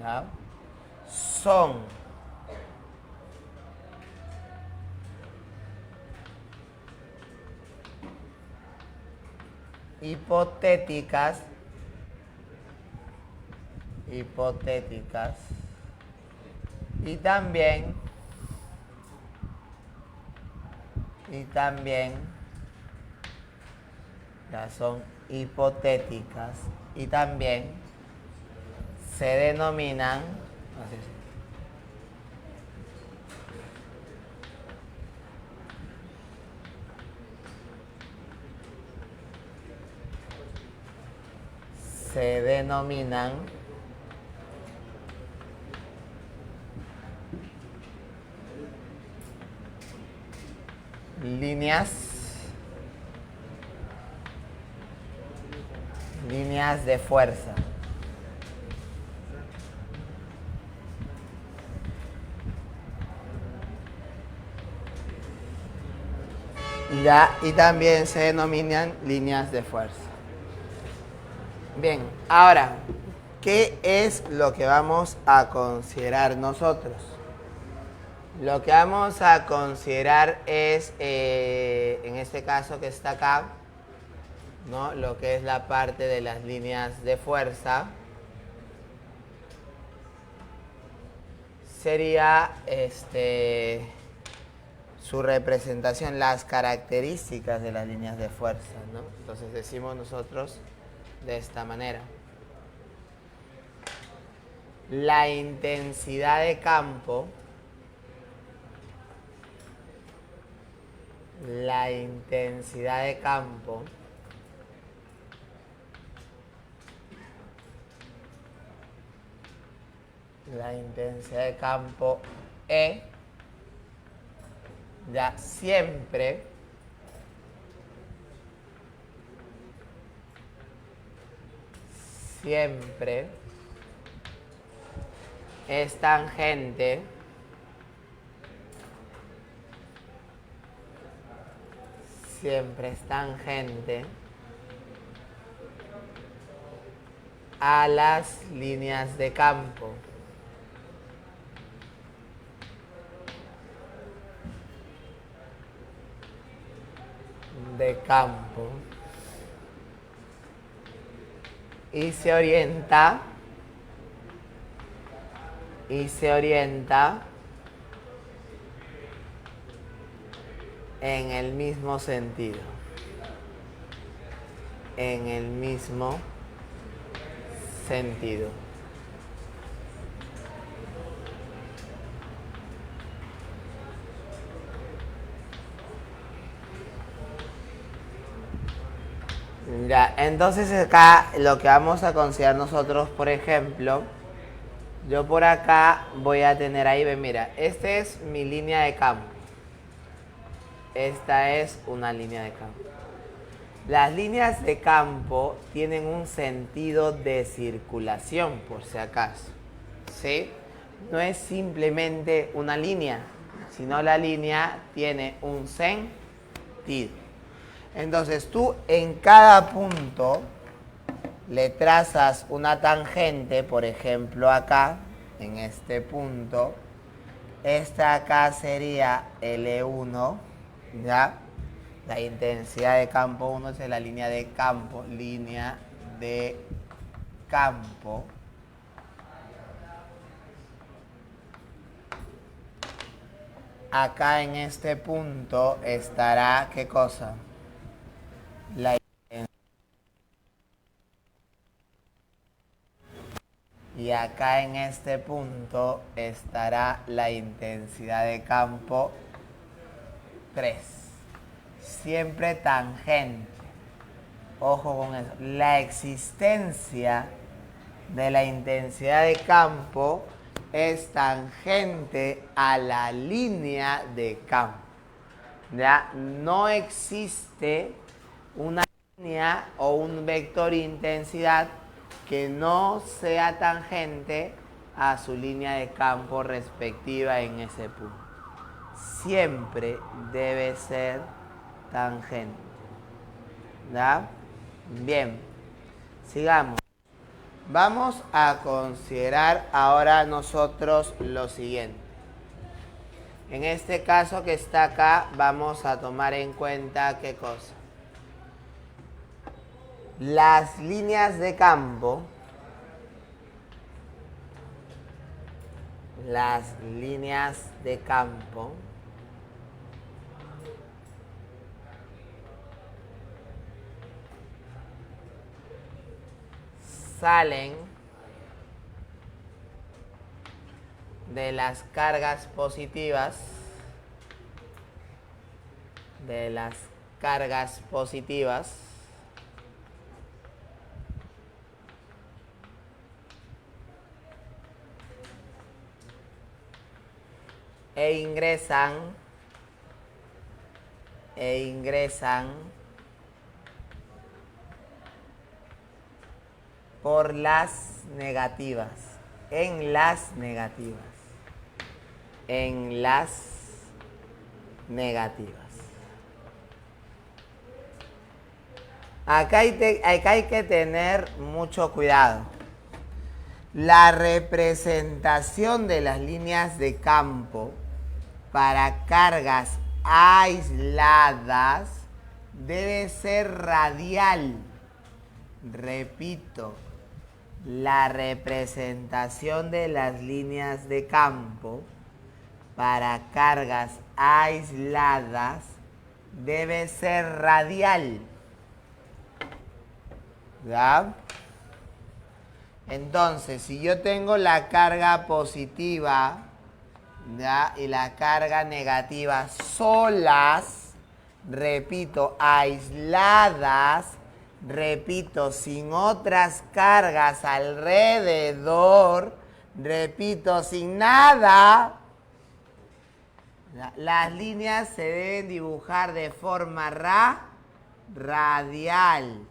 ¿No? Son hipotéticas y también ya son hipotéticas y también se denominan líneas de fuerza. Ya, y también se denominan líneas de fuerza. Bien, ahora, ¿qué es lo que vamos a considerar nosotros? Lo que vamos a considerar es, en este caso que está acá, ¿no? Lo que es la parte de las líneas de fuerza. Sería su representación, las características de las líneas de fuerza, ¿no? Entonces decimos nosotros de esta manera. La intensidad de campo, la intensidad de campo E ya siempre es tangente a las líneas de campo. de campo y se orienta en el mismo sentido. En el mismo sentido. Ya, entonces acá lo que vamos a considerar nosotros, por ejemplo, yo por acá voy a tener ahí, ven, mira, esta es mi línea de campo. Esta es una línea de campo. Las líneas de campo tienen un sentido de circulación, por si acaso. ¿Sí? No es simplemente una línea, sino la línea tiene un sentido. Entonces tú en cada punto le trazas una tangente, por ejemplo acá, en este punto. Esta acá sería L1, ¿ya? La intensidad de campo 1 es la línea de campo, Acá en este punto estará, ¿qué cosa? La intensidad. Y acá en este punto estará la intensidad de campo 3. Siempre tangente. Ojo con eso. La existencia de la intensidad de campo es tangente a la línea de campo. ¿Ya? No existe una línea o un vector intensidad que no sea tangente a su línea de campo respectiva en ese punto. Siempre debe ser tangente. ¿Ya? Bien, sigamos. Vamos a considerar ahora nosotros lo siguiente. En este caso que está acá, vamos a tomar en cuenta ¿qué cosa? Las líneas de campo, salen de las cargas positivas, e ingresan por las negativas, en las negativas. Acá hay que tener mucho cuidado. La representación de las líneas de campo para cargas aisladas debe ser radial. Repito, la representación de las líneas de campo para cargas aisladas debe ser radial. ¿Ya? Entonces, si yo tengo la carga positiva, ¿ya?, y la carga negativa solas, repito, aisladas, repito, sin otras cargas alrededor, repito, sin nada, las líneas se deben dibujar de forma radial.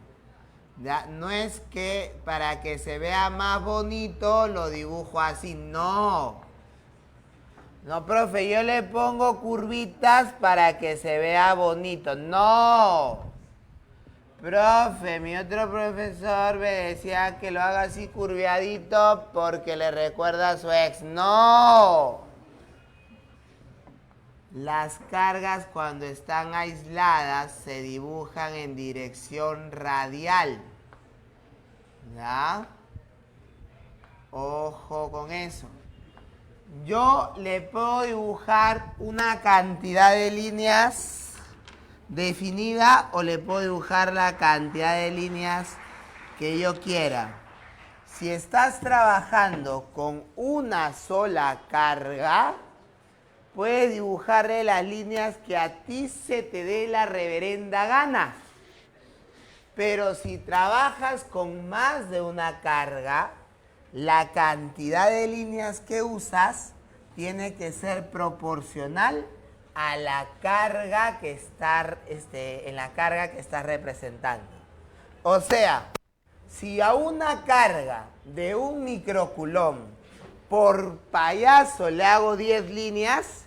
¿Ya? No es que para que se vea más bonito lo dibujo así, no. No, profe, yo le pongo curvitas para que se vea bonito. No. Profe, mi otro profesor me decía que lo haga así curviadito porque le recuerda a su ex. No. Las cargas cuando están aisladas se dibujan en dirección radial. ¿Ya? Ojo con eso. Yo le puedo dibujar una cantidad de líneas definida o le puedo dibujar la cantidad de líneas que yo quiera. Si estás trabajando con una sola carga, puedes dibujarle las líneas que a ti se te dé la reverenda gana. Pero si trabajas con más de una carga, la cantidad de líneas que usas tiene que ser proporcional a la carga que está, en la carga que estás representando. O sea, si a una carga de 1 microcoulomb por payaso le hago 10 líneas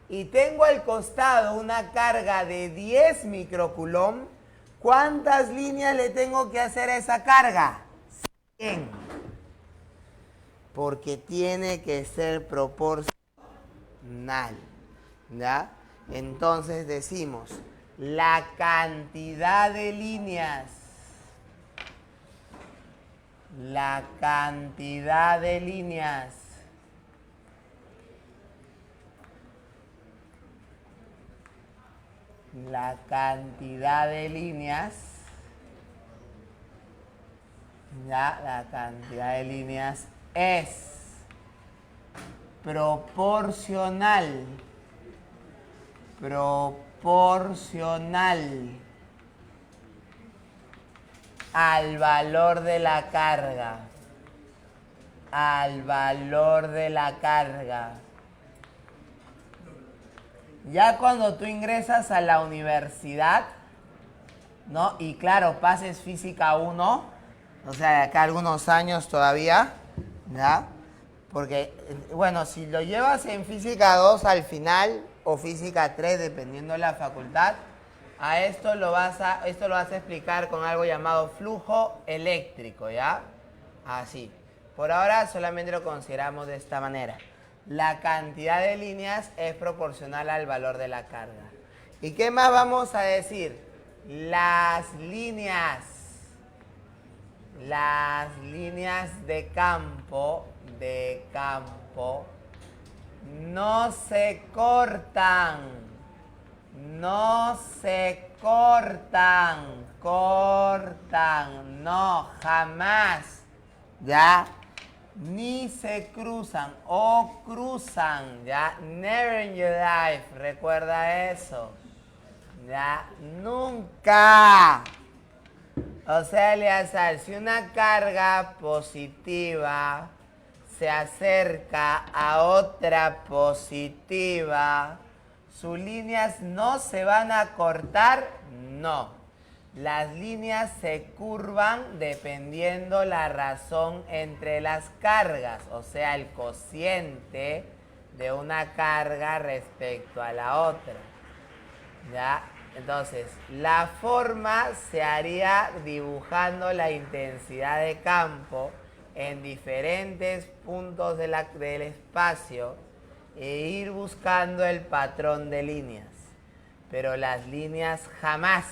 y tengo al costado una carga de 10 microcoulomb, ¿cuántas líneas le tengo que hacer a esa carga? 100. Porque tiene que ser proporcional. ¿Ya? Entonces decimos, la cantidad de líneas. La cantidad de líneas es proporcional al valor de la carga. Ya cuando tú ingresas a la universidad, ¿no? Y claro, pases física 1, o sea, de acá algunos años todavía, ¿ya? Porque, bueno, si lo llevas en física 2 al final, o física 3, dependiendo de la facultad, esto lo vas a explicar con algo llamado flujo eléctrico, ¿ya? Así. Por ahora solamente lo consideramos de esta manera. La cantidad de líneas es proporcional al valor de la carga. ¿Y qué más vamos a decir? Las líneas de campo no se cortan, no, jamás, ¿ya? Ni se cruzan o cruzan, ¿ya? Never in your life, recuerda eso, ¿ya? Nunca. O sea, Eleazar, si una carga positiva se acerca a otra positiva, ¿sus líneas no se van a cortar? No. Las líneas se curvan dependiendo la razón entre las cargas, o sea, el cociente de una carga respecto a la otra. ¿Ya? Entonces, la forma se haría dibujando la intensidad de campo en diferentes puntos del espacio e ir buscando el patrón de líneas. Pero las líneas jamás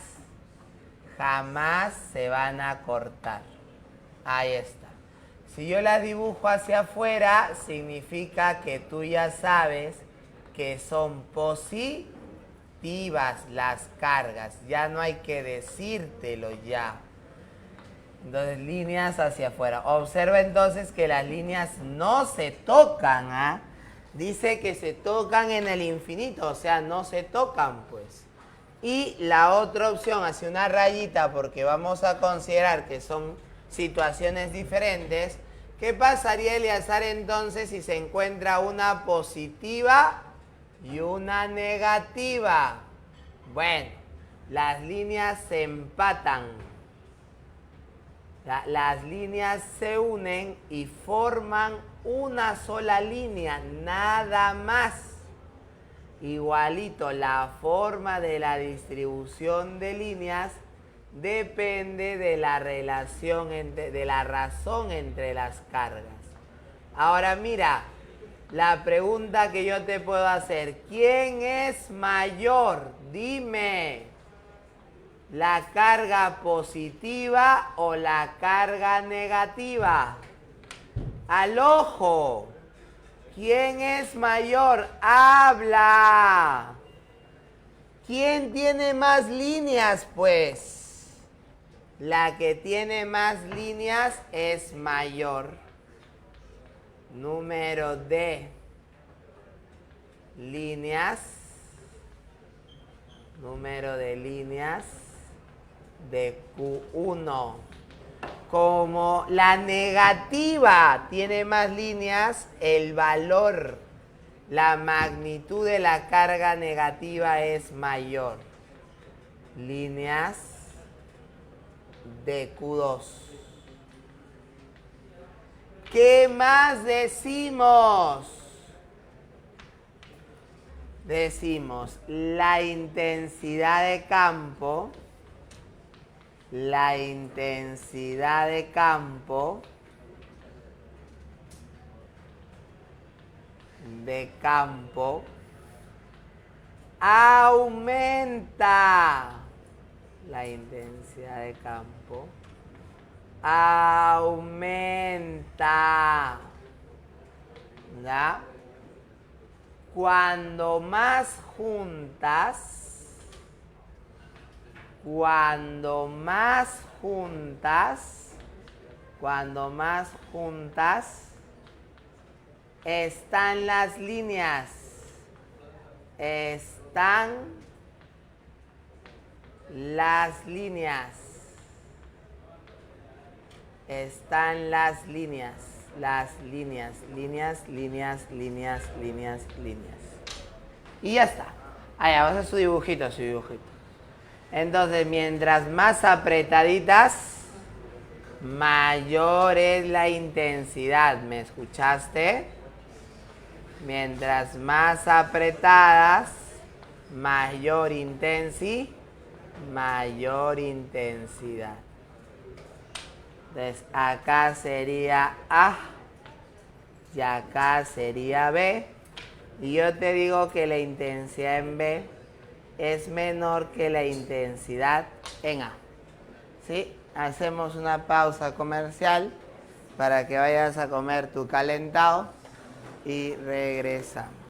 se van a cortar. Ahí está. Si yo las dibujo hacia afuera, significa que tú ya sabes que son positivas las cargas. Ya no hay que decírtelo ya. Entonces, líneas hacia afuera. Observa entonces que las líneas no se tocan, ¿ah? Dice que se tocan en el infinito, o sea, no se tocan, pues. Y la otra opción, hacia una rayita, porque vamos a considerar que son situaciones diferentes. ¿Qué pasaría, Eleazar, entonces, si se encuentra una positiva y una negativa? Bueno, las líneas se empatan. Las líneas se unen y forman una sola línea, nada más. Igualito, la forma de la distribución de líneas depende de la relación de la razón entre las cargas. Ahora mira, La pregunta que yo te puedo hacer, ¿quién es mayor? Dime, ¿la carga positiva o la carga negativa? Al ojo. ¿Quién es mayor? Habla. ¿Quién tiene más líneas, pues? La que tiene más líneas es mayor. Número de líneas. Número de líneas de Q1. Como la negativa tiene más líneas, el valor, la magnitud de la carga negativa es mayor. Líneas de Q2. ¿Qué más decimos? Decimos la intensidad de campo. La intensidad de campo aumenta. La intensidad de campo aumenta. ¿Ya? Cuando más juntas están las líneas. Están las líneas. Están las líneas. Las líneas. Líneas. Y ya está. Allá, vamos a hacer su dibujito. Entonces, mientras más apretaditas, mayor es la intensidad. ¿Me escuchaste? Mientras más apretadas, mayor intensidad. Entonces, acá sería A y acá sería B. Y yo te digo que la intensidad en B es menor que la intensidad en A. ¿Sí? Hacemos una pausa comercial para que vayas a comer tu calentado y regresamos.